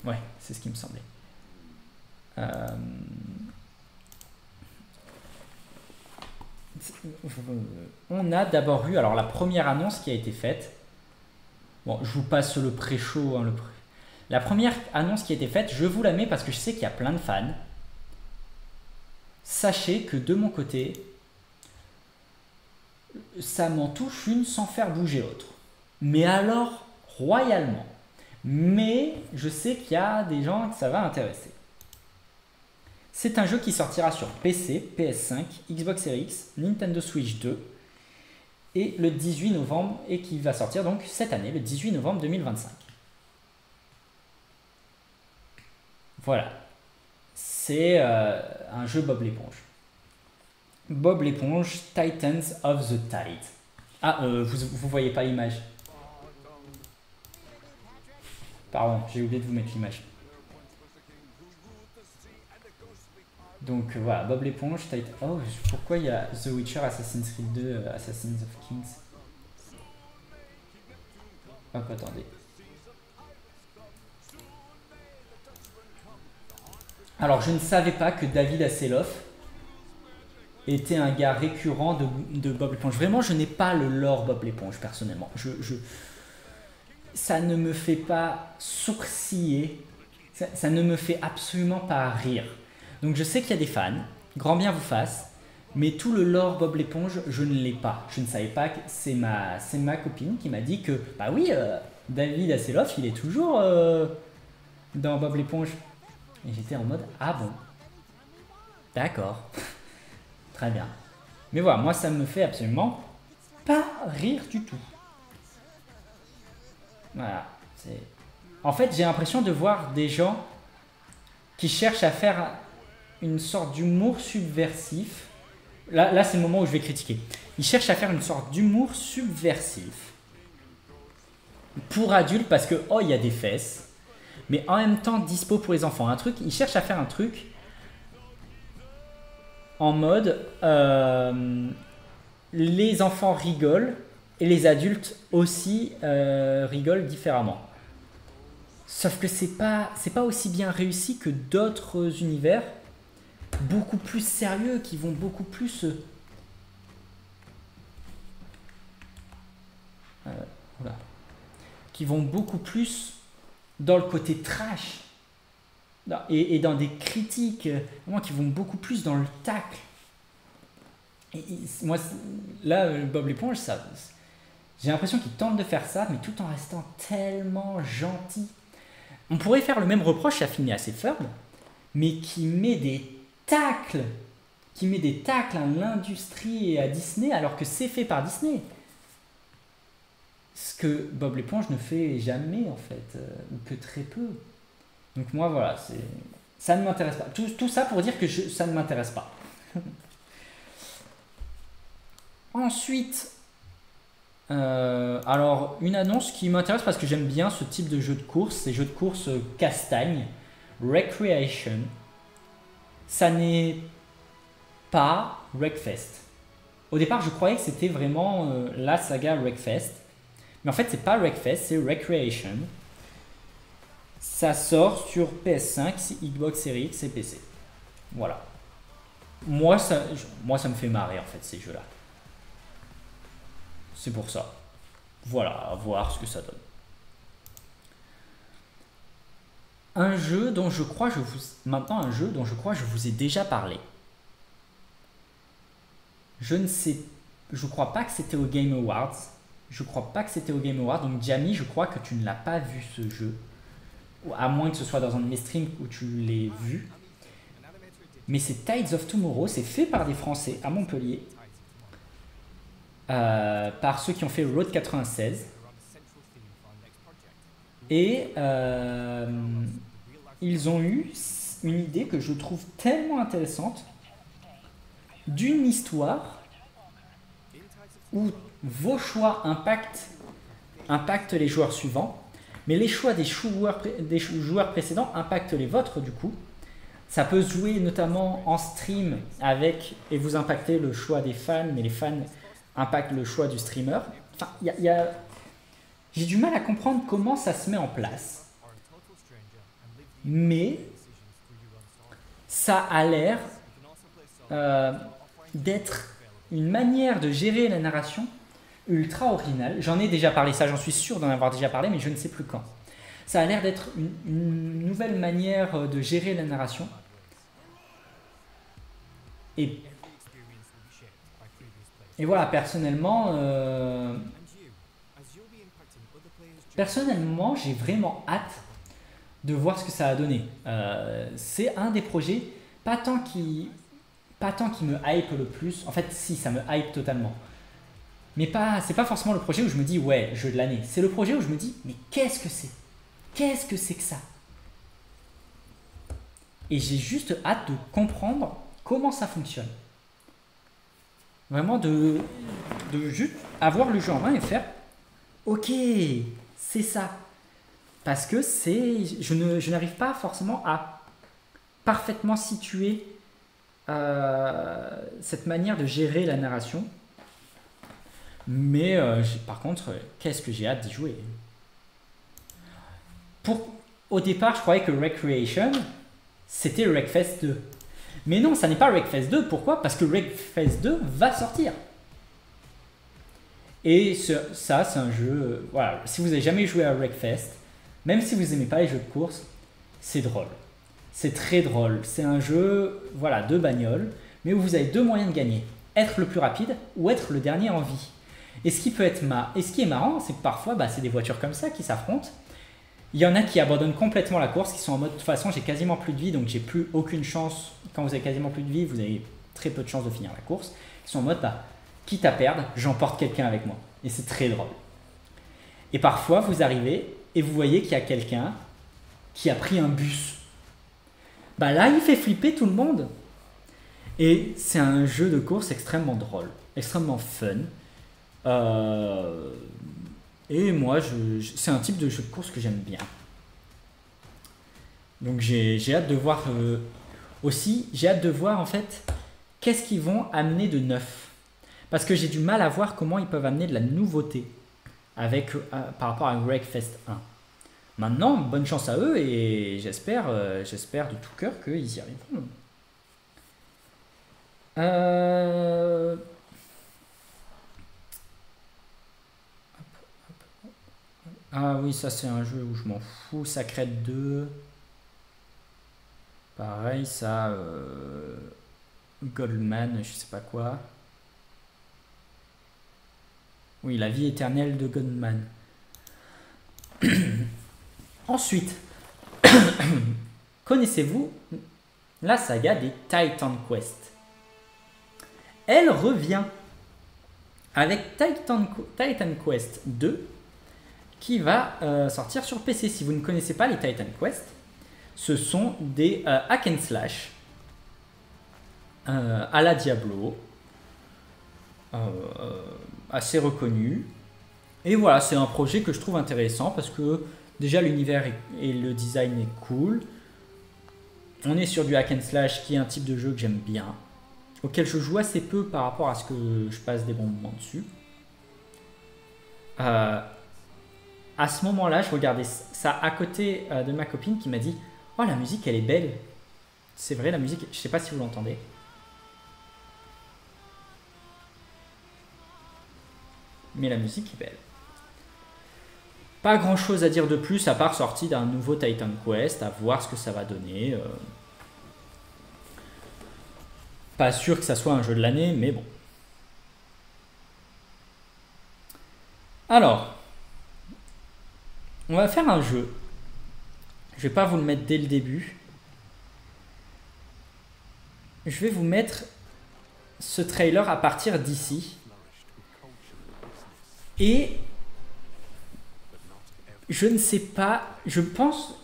Ouais, c'est ce qui me semblait. On a d'abord eu la première annonce qui a été faite. Bon, je vous passe le pré-show. La première annonce qui a été faite, je vous la mets parce que je sais qu'il y a plein de fans. Sachez que de mon côté, ça m'en touche une sans faire bouger l'autre. Mais alors, royalement. Mais je sais qu'il y a des gens que ça va intéresser. C'est un jeu qui sortira sur PC, PS5, Xbox Series X, Nintendo Switch 2 et le 18 novembre et qui va sortir donc cette année, le 18 novembre 2025. Voilà. C'est un jeu Bob l'éponge. Bob l'éponge, Titans of the Tide. Ah, vous voyez pas l'image. Pardon, j'ai oublié de vous mettre l'image. Donc voilà, Bob l'éponge, Titan. Oh, pourquoi il y a The Witcher, Assassin's Creed 2, Assassins of Kings. Hop, attendez. Alors, je ne savais pas que David Hasselhoff était un gars récurrent de Bob l'éponge. Vraiment, je n'ai pas le lore Bob l'éponge, personnellement. Ça ne me fait pas sourciller. Ça ne me fait absolument pas rire. Donc, je sais qu'il y a des fans. Grand bien vous fasse. Mais tout le lore Bob l'éponge, je ne l'ai pas. Je ne savais pas que c'est ma copine qui m'a dit que, bah oui, David Hasselhoff, il est toujours dans Bob l'éponge. Et j'étais en mode, ah bon, d'accord, très bien. Mais voilà, moi ça me fait absolument pas rire du tout. Voilà. En fait, j'ai l'impression de voir des gens qui cherchent à faire une sorte d'humour subversif. Là c'est le moment où je vais critiquer. Ils cherchent à faire une sorte d'humour subversif pour adultes parce que, oh, il y a des fesses. Mais en même temps dispo pour les enfants. Ils cherchent à faire un truc en mode les enfants rigolent et les adultes aussi rigolent différemment. Sauf que c'est pas aussi bien réussi que d'autres univers beaucoup plus sérieux qui vont beaucoup plus qui vont beaucoup plus dans le côté trash. et dans des critiques vraiment qui vont beaucoup plus dans le tacle. Moi, là, Bob l'éponge, ça, j'ai l'impression qu'il tente de faire ça, mais tout en restant tellement gentil. On pourrait faire le même reproche à Phineas et Ferb, mais qui met des tacles, à l'industrie et à Disney, alors que c'est fait par Disney. Ce que Bob l'éponge ne fait jamais, en fait, ou que très peu. Donc moi, voilà, ça ne m'intéresse pas. Tout ça pour dire que ça ne m'intéresse pas. Ensuite, alors une annonce qui m'intéresse parce que j'aime bien ce type de jeu de course, ces jeux de course castagne, Recreation. Ça n'est pas Wreckfest. Au départ, je croyais que c'était vraiment la saga Wreckfest. Mais en fait, c'est pas Wreckfest, c'est Recreation. Ça sort sur PS5, Xbox Series X et PC. Voilà. Moi, ça me fait marrer en fait ces jeux-là. C'est pour ça. Voilà, à voir ce que ça donne. Un jeu dont je crois je vous ai déjà parlé. Je crois pas que c'était au Game Awards. Donc Jamie, je crois que tu ne l'as pas vu ce jeu. À moins que ce soit dans un de mes streams où tu l'aies vu. Mais c'est Tides of Tomorrow, c'est fait par des Français à Montpellier. Par ceux qui ont fait Road 96. Et ils ont eu une idée que je trouve tellement intéressante d'une histoire où vos choix impactent les joueurs suivants, mais les choix des joueurs précédents impactent les vôtres du coup. Ça peut se jouer notamment en stream et vous impactez le choix des fans, mais les fans impactent le choix du streamer. Enfin, j'ai du mal à comprendre comment ça se met en place. Mais ça a l'air d'être une manière de gérer la narration ultra originale. J'en ai déjà parlé, ça j'en suis sûr d'en avoir déjà parlé, mais je ne sais plus quand. Ça a l'air d'être une nouvelle manière de gérer la narration. Et voilà, personnellement, j'ai vraiment hâte de voir ce que ça a donné. C'est un des projets, pas tant qui me hype le plus. En fait, si, ça me hype totalement. Mais c'est pas forcément le projet où je me dis, ouais, jeu de l'année. C'est le projet où je me dis, mais qu'est-ce que c'est? Qu'est-ce que c'est que ça? Et j'ai juste hâte de comprendre comment ça fonctionne. Vraiment de juste avoir le jeu en main et faire, ok, c'est ça. Parce que je n'arrive pas forcément à parfaitement situer cette manière de gérer la narration. Mais par contre, qu'est-ce que j'ai hâte d'y jouer. Au départ, je croyais que Recreation, c'était Wreckfest 2. Mais non, ça n'est pas Wreckfest 2. Pourquoi? Parce que Wreckfest 2 va sortir. Et ça, c'est un jeu... voilà, si vous n'avez jamais joué à Wreckfest, même si vous n'aimez pas les jeux de course, c'est drôle. C'est très drôle. C'est un jeu de bagnole, mais où vous avez deux moyens de gagner. Être le plus rapide ou être le dernier en vie. Et ce qui est marrant, c'est que parfois, c'est des voitures comme ça qui s'affrontent. Il y en a qui abandonnent complètement la course, qui sont en mode de toute façon j'ai quasiment plus de vie, donc j'ai plus aucune chance. Quand vous avez quasiment plus de vie, vous avez très peu de chances de finir la course. Ils sont en mode quitte à perdre, j'emporte quelqu'un avec moi. Et c'est très drôle. Et parfois vous arrivez et vous voyez qu'il y a quelqu'un qui a pris un bus. Là il fait flipper tout le monde. Et c'est un jeu de course extrêmement drôle, extrêmement fun. Et moi, c'est un type de jeu de course que j'aime bien. Donc j'ai hâte de voir j'ai hâte de voir en fait qu'est-ce qu'ils vont amener de neuf. Parce que j'ai du mal à voir comment ils peuvent amener de la nouveauté par rapport à Wreckfest 1. Maintenant, bonne chance à eux et j'espère de tout cœur qu'ils y arriveront. Ah oui, ça c'est un jeu où je m'en fous. Sacred 2. Pareil, ça, Goldman, je sais pas quoi. Oui, la vie éternelle de Goldman. Ensuite, connaissez-vous la saga des Titan Quest? Elle revient avec Titan Quest 2 qui va sortir sur PC. Si vous ne connaissez pas les Titan Quest, ce sont des hack and slash à la Diablo, assez reconnus. Et voilà, c'est un projet que je trouve intéressant parce que déjà l'univers et le design est cool. On est sur du hack and slash qui est un type de jeu que j'aime bien, auquel je joue assez peu par rapport à ce que je passe des bons moments dessus. À ce moment-là, je regardais ça à côté de ma copine qui m'a dit « Oh, la musique, elle est belle !» C'est vrai, la musique, je sais pas si vous l'entendez. Mais la musique est belle. Pas grand chose à dire de plus à part sortie d'un nouveau Titan Quest, à voir ce que ça va donner. Pas sûr que ça soit un jeu de l'année, mais bon. Alors, on va faire un jeu. Je vais pas vous le mettre dès le début. Je vais vous mettre ce trailer à partir d'ici. Et je ne sais pas, je pense,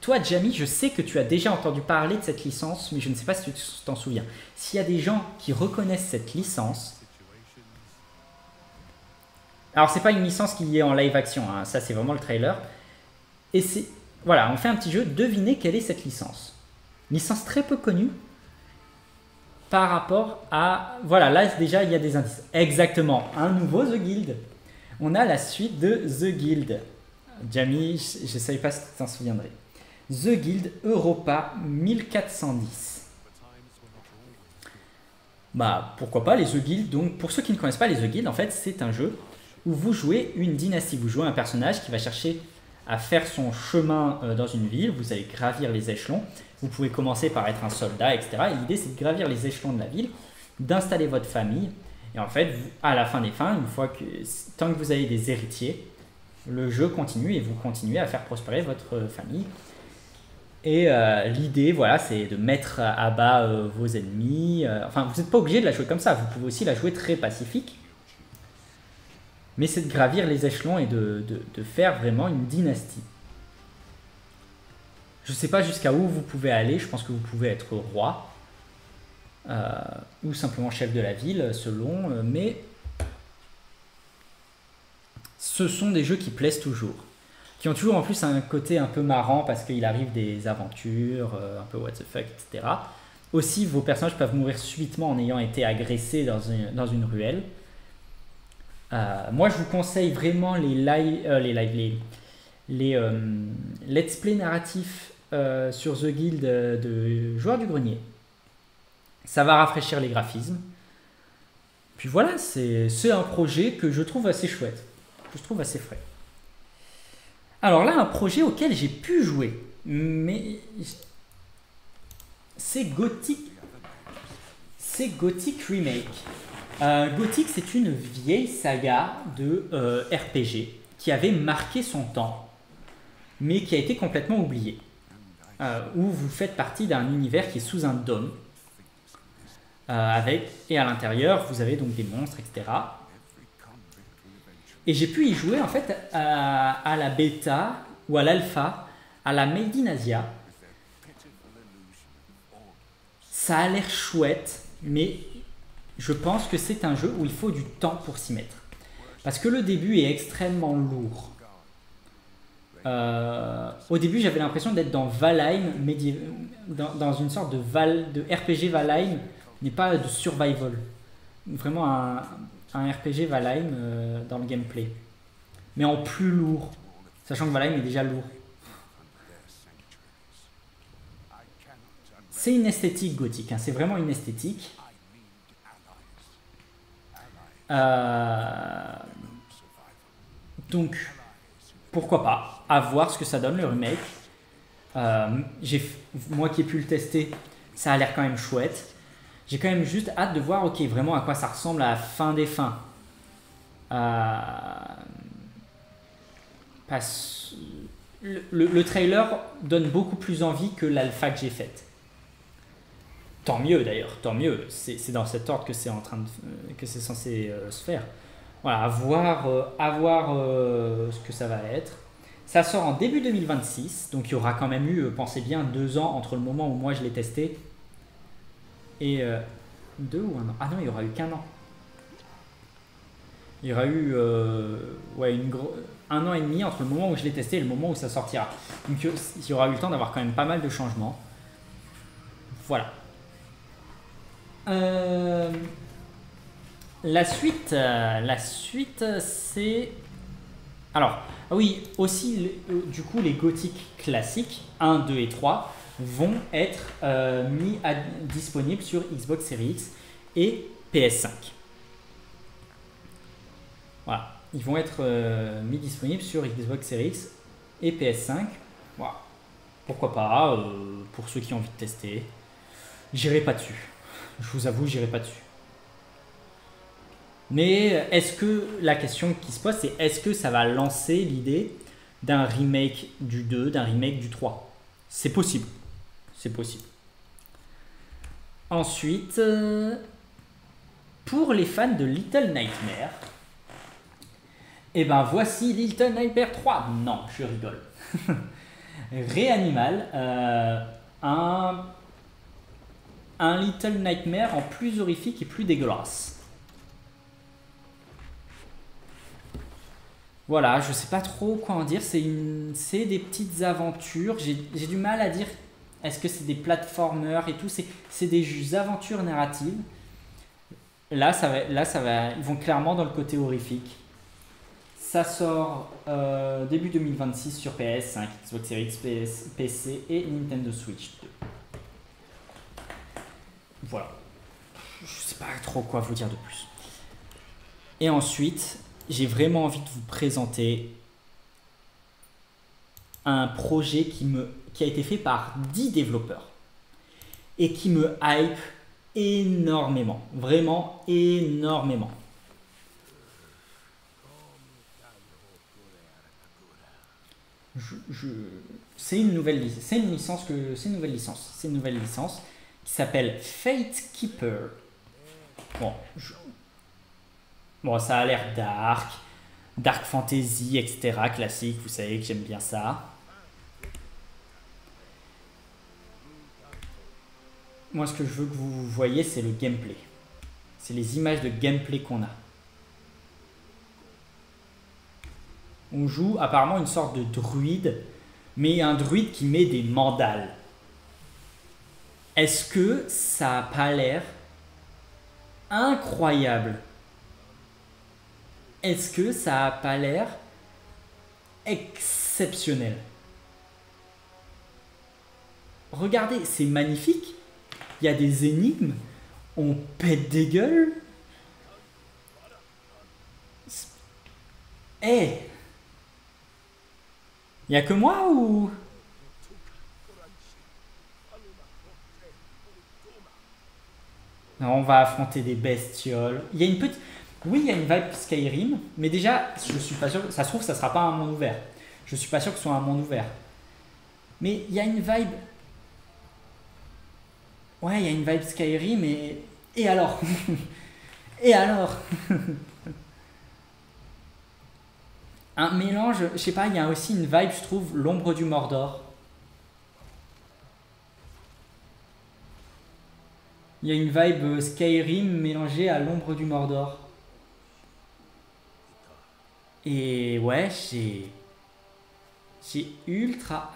toi Jamie, je sais que tu as déjà entendu parler de cette licence, mais je ne sais pas si tu t'en souviens. S'il y a des gens qui reconnaissent cette licence, alors c'est pas une licence qui est en live action, hein, ça c'est vraiment le trailer. Et c'est, voilà, on fait un petit jeu, devinez quelle est cette licence. Licence très peu connue par rapport à, voilà, là déjà il y a des indices. Exactement, un nouveau The Guild. On a la suite de The Guild. Jamie, je ne savais pas si tu t'en souviendrais. The Guild Europa 1410. Bah, pourquoi pas les The Guild. Donc, pour ceux qui ne connaissent pas les The Guild, en fait, c'est un jeu où vous jouez une dynastie. Vous jouez un personnage qui va chercher à faire son chemin dans une ville. Vous allez gravir les échelons. Vous pouvez commencer par être un soldat, etc. Et l'idée, c'est de gravir les échelons de la ville, d'installer votre famille. Et en fait, à la fin des fins, tant que vous avez des héritiers, le jeu continue et vous continuez à faire prospérer votre famille. Et l'idée, voilà, c'est de mettre à bas vos ennemis. Enfin, vous n'êtes pas obligé de la jouer comme ça. Vous pouvez aussi la jouer très pacifique. Mais c'est de gravir les échelons et de faire vraiment une dynastie. Je ne sais pas jusqu'à où vous pouvez aller. Je pense que vous pouvez être roi. Ou simplement chef de la ville, selon. Mais ce sont des jeux qui plaisent toujours. Qui ont toujours en plus un côté un peu marrant parce qu'il arrive des aventures, un peu what the fuck, etc. Aussi, vos personnages peuvent mourir subitement en ayant été agressés dans une ruelle. Moi, je vous conseille vraiment les let's play narratifs sur The Guild de Joueurs du Grenier. Ça va rafraîchir les graphismes. Puis voilà, c'est un projet que je trouve assez chouette. Que je trouve assez frais. Alors là, un projet auquel j'ai pu jouer, mais c'est Gothic. C'est Gothic Remake. Gothic, c'est une vieille saga de RPG qui avait marqué son temps, mais qui a été complètement oubliée. Où vous faites partie d'un univers qui est sous un dôme, et à l'intérieur, vous avez donc des monstres, etc. Et j'ai pu y jouer en fait à la bêta ou à l'alpha, à la Made in Asia. Ça a l'air chouette, mais je pense que c'est un jeu où il faut du temps pour s'y mettre. Parce que le début est extrêmement lourd. Au début, j'avais l'impression d'être dans Valheim, dans une sorte de RPG Valheim, mais pas de survival. Vraiment un RPG Valheim dans le gameplay. Mais en plus lourd. Sachant que Valheim est déjà lourd. C'est une esthétique gothique. Hein, c'est vraiment une esthétique. Donc, pourquoi pas. À voir ce que ça donne le remake. Moi qui ai pu le tester, ça a l'air quand même chouette. J'ai quand même juste hâte de voir, ok, vraiment à quoi ça ressemble à la fin des fins. Le trailer donne beaucoup plus envie que l'alpha que j'ai faite. Tant mieux d'ailleurs, tant mieux. C'est dans cet ordre que c'est que c'est censé se faire. Voilà, à voir ce que ça va être. Ça sort en début 2026, donc il y aura quand même eu, pensez bien, 2 ans entre le moment où moi je l'ai testé et 2 ou 1 an. Ah non, il y aura eu qu'un an. Il y aura eu ouais, 1 an et demi entre le moment où je l'ai testé et le moment où ça sortira. Donc il y aura eu le temps d'avoir quand même pas mal de changements. Voilà. La suite c'est... Alors, oui, aussi, du coup, les gothiques classiques, 1, 2 et 3, vont être disponibles sur Xbox Series X et PS5. Voilà, ils vont être mis disponibles sur Xbox Series X et PS5. Voilà. Pourquoi pas, pour ceux qui ont envie de tester. J'irai pas dessus. Je vous avoue, j'irai pas dessus. Mais est-ce que la question qui se pose, c'est est-ce que ça va lancer l'idée d'un remake du 2, d'un remake du 3? C'est possible. C'est possible. Ensuite, pour les fans de Little Nightmares, et ben voici Little Nightmares 3. Non, je rigole. Reanimal, un Little Nightmare en plus horrifique et plus dégueulasse. Voilà, je sais pas trop quoi en dire. C'est des petites aventures. J'ai du mal à dire est-ce que c'est des platformers et tout. C'est des aventures narratives. Là, ça va. Ils vont clairement dans le côté horrifique. Ça sort début 2026 sur PS5, Xbox Series X, PC et Nintendo Switch 2. Voilà. Je sais pas trop quoi vous dire de plus. Et ensuite, j'ai vraiment envie de vous présenter un projet qui a été fait par 10 développeurs et qui me hype énormément, vraiment énormément. C'est une nouvelle licence qui s'appelle Fate Keeper. Bon, ça a l'air dark fantasy, etc. Classique, vous savez que j'aime bien ça. Moi, ce que je veux que vous voyez, c'est le gameplay. C'est les images de gameplay qu'on a. On joue apparemment une sorte de druide, mais un druide qui met des mandales. Est-ce que ça n'a pas l'air incroyable? Est-ce que ça n'a pas l'air exceptionnel? Regardez, c'est magnifique. Il y a des énigmes. On pète des gueules. Eh, il n'y a que moi ou... Non, on va affronter des bestioles. Il y a une petite... Oui, il y a une vibe Skyrim, mais déjà, je suis pas sûr... Ça se trouve, ça sera pas un monde ouvert. Je suis pas sûr que ce soit un monde ouvert. Mais il y a une vibe... Ouais, il y a une vibe Skyrim et alors? Et alors? Un mélange, je sais pas, il y a aussi une vibe, je trouve, l'ombre du Mordor. Il y a une vibe Skyrim mélangée à l'ombre du Mordor. Et ouais, j'ai ultra...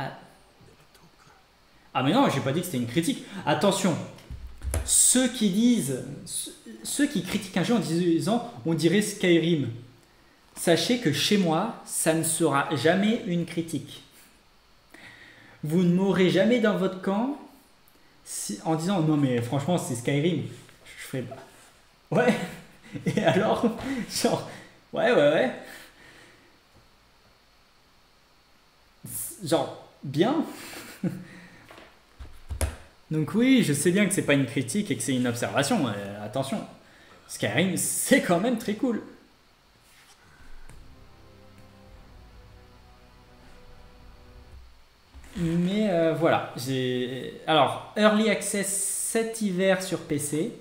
Ah mais non, j'ai pas dit que c'était une critique. Attention, ceux qui critiquent un jeu en disant on dirait Skyrim, sachez que chez moi, ça ne sera jamais une critique. Vous ne m'aurez jamais dans votre camp en disant non mais franchement c'est Skyrim. Je fais ouais. Et alors genre ouais. Genre bien. Donc oui, je sais bien que c'est pas une critique et que c'est une observation. Attention, Skyrim, c'est quand même très cool. Mais voilà, alors Early Access cet hiver sur PC,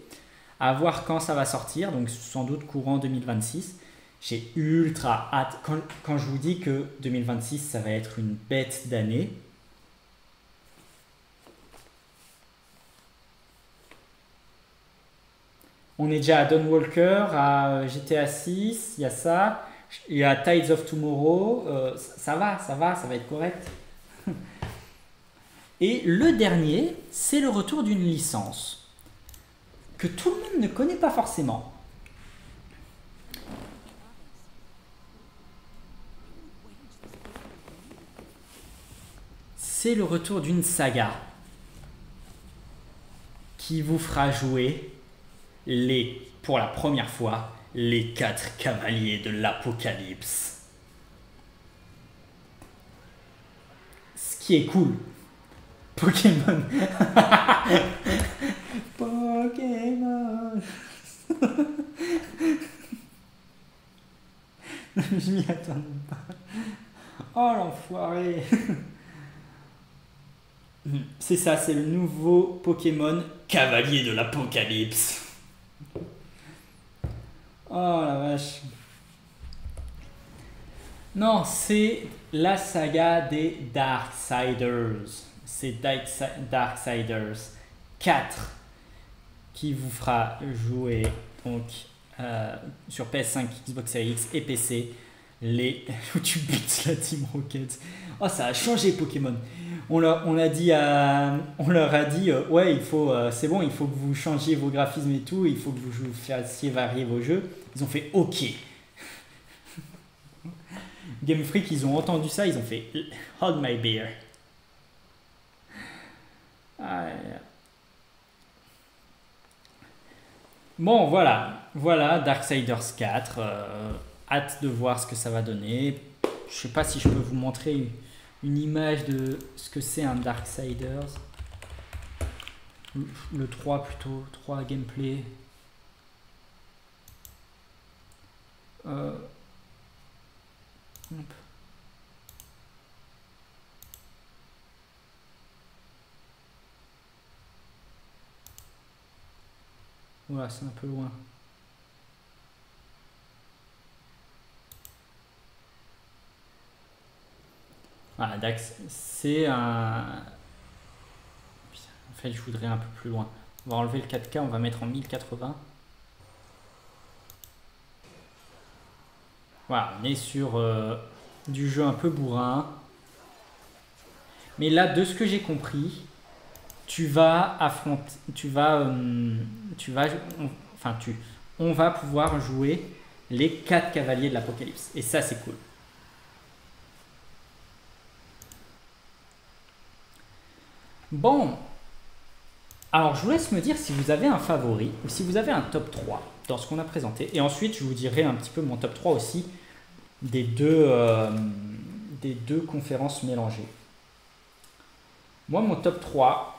à voir quand ça va sortir, donc sans doute courant 2026. J'ai ultra hâte. Quand je vous dis que 2026 ça va être une bête d'année, on est déjà à Dawnwalker, à GTA 6, il y a ça, il y a Tides of Tomorrow, ça va être correct. Et le dernier, c'est le retour d'une licence que tout le monde ne connaît pas forcément. C'est le retour d'une saga qui vous fera jouer pour la première fois, les 4 cavaliers de l'Apocalypse. Ce qui est cool. Pokémon. Pokémon. Je m'y attendais pas. Oh l'enfoiré. C'est ça, c'est le nouveau Pokémon Cavalier de l'Apocalypse. Oh la vache. Non, c'est la saga des Darksiders. C'est Darksiders 4 qui vous fera jouer donc sur PS5, Xbox Series X et PC où tu butes la Team Rocket. Oh, ça a changé Pokémon. On leur a dit ouais, c'est bon, il faut que vous changiez vos graphismes et tout, il faut que vous fassiez varier vos jeux. Ils ont fait OK. Game Freak, ils ont entendu ça, ils ont fait Hold my beer. Bon, voilà Darksiders 4. Hâte de voir ce que ça va donner. Je sais pas si je peux vous montrer une image de ce que c'est un Darksiders. Le 3 plutôt, 3 gameplay. Voilà, c'est un peu loin. Ah, Dax, c'est un... En fait, je voudrais un peu plus loin. On va enlever le 4K, on va mettre en 1080. Voilà, on est sur du jeu un peu bourrin. Mais là, de ce que j'ai compris, on va pouvoir jouer les 4 cavaliers de l'Apocalypse. Et ça, c'est cool. Bon. Alors, je vous laisse me dire si vous avez un favori ou si vous avez un top 3 dans ce qu'on a présenté. Et ensuite, je vous dirai un petit peu mon top 3 aussi des deux conférences mélangées. Moi, mon top 3,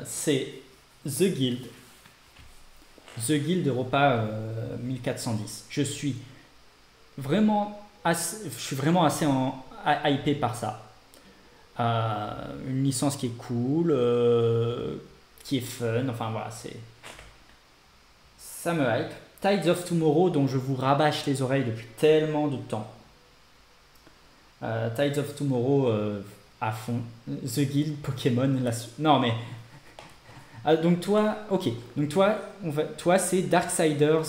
c'est The Guild. The Guild Europa 1410. Je suis vraiment assez hypé par ça. Une licence qui est cool, qui est fun, enfin voilà, ça me hype. Tides of Tomorrow, dont je vous rabâche les oreilles depuis tellement de temps. Tides of Tomorrow à fond. The Guild, Pokémon, non mais... donc toi, ok. Donc toi c'est Darksiders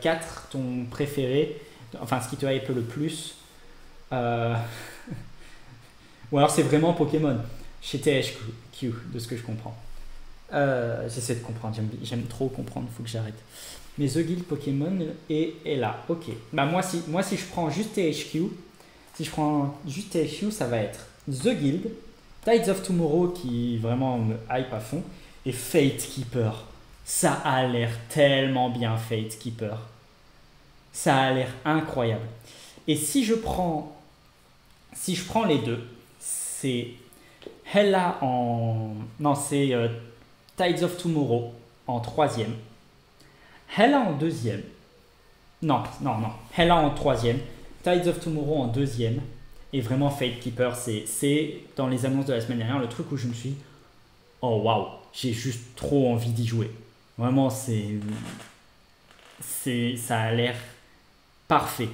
4, ton préféré. Enfin, ce qui te hype le plus. Ou alors c'est vraiment Pokémon. Chez THQ, de ce que je comprends. J'essaie de comprendre, j'aime trop comprendre, il faut que j'arrête. Mais The Guild Pokémon est là, ok. Bah moi si je prends juste THQ, ça va être The Guild, Tides of Tomorrow qui vraiment me hype à fond, et Fate Keeper. Ça a l'air tellement bien, Fate Keeper. Ça a l'air incroyable. Et si je prends les deux, c'est Hella en... Non, c'est Tides of Tomorrow en troisième. Hella en deuxième. Non, non, non. Hella en troisième. Tides of Tomorrow en deuxième. Et vraiment, Fate Keeper, c'est dans les annonces de la semaine dernière, le truc où je me suis dit, oh waouh, j'ai juste trop envie d'y jouer. Vraiment, ça a l'air parfait.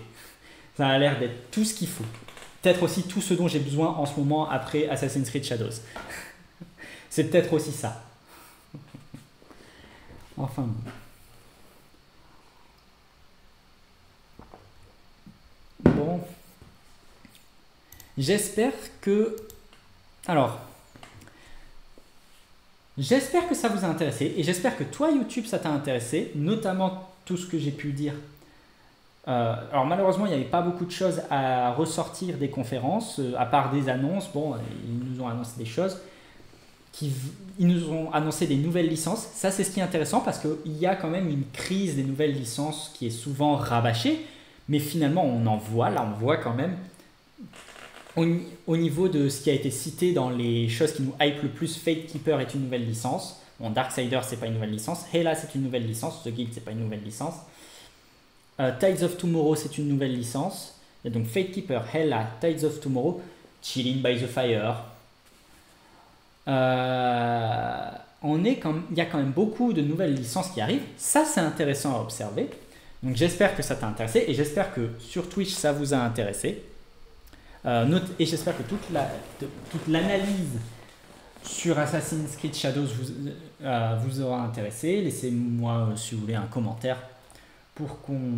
Ça a l'air d'être tout ce qu'il faut. Peut-être aussi tout ce dont j'ai besoin en ce moment après Assassin's Creed Shadows. C'est peut-être aussi ça. Enfin bon. Bon. J'espère que... Alors, j'espère que ça vous a intéressé et j'espère que toi, YouTube, ça t'a intéressé, notamment tout ce que j'ai pu dire. Alors malheureusement, il n'y avait pas beaucoup de choses à ressortir des conférences, à part des annonces. Bon, ils nous ont annoncé des choses. Ils nous ont annoncé des nouvelles licences. Ça, c'est ce qui est intéressant parce qu'il y a quand même une crise des nouvelles licences qui est souvent rabâchée. Mais finalement, on en voit. Là, on voit quand même au niveau de ce qui a été cité dans les choses qui nous hype le plus. Fate Keeper est une nouvelle licence. Bon, Darksider, c'est pas une nouvelle licence. Hela, c'est une nouvelle licence. The Guild, c'est pas une nouvelle licence. Tides of Tomorrow, c'est une nouvelle licence. Il y a donc Fate Keeper, Hela, Tides of Tomorrow, Chilling by the Fire. Il y a quand même beaucoup de nouvelles licences qui arrivent. Ça, c'est intéressant à observer. Donc, j'espère que ça t'a intéressé et j'espère que sur Twitch, ça vous a intéressé. Et j'espère que toute l'analyse sur Assassin's Creed Shadows vous aura intéressé. Laissez-moi, si vous voulez, un commentaire pour qu'on...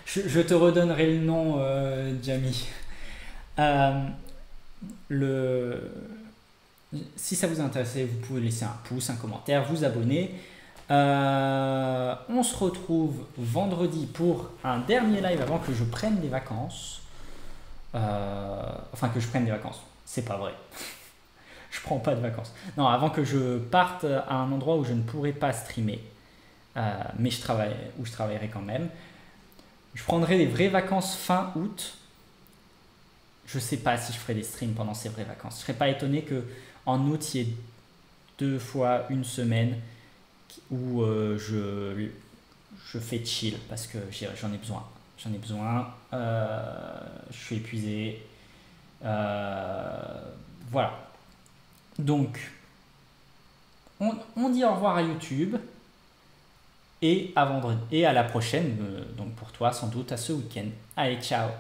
je te redonnerai le nom, Jamie. Si ça vous a intéressé, vous pouvez laisser un pouce, un commentaire, vous abonner. On se retrouve vendredi pour un dernier live avant que je prenne des vacances. Enfin, que je prenne des vacances. C'est pas vrai. Je prends pas de vacances. Non, avant que je parte à un endroit où je ne pourrai pas streamer. Mais je travaillerai quand même. Je prendrai des vraies vacances fin août. Je sais pas si je ferai des streams pendant ces vraies vacances. Je serais pas étonné qu'en août, il y ait 2 fois une semaine où je fais chill parce que j'en ai besoin. Je suis épuisé. Voilà. Donc, on dit au revoir à YouTube et à vendredi et à la prochaine. Donc pour toi, sans doute à ce week-end. Allez, ciao.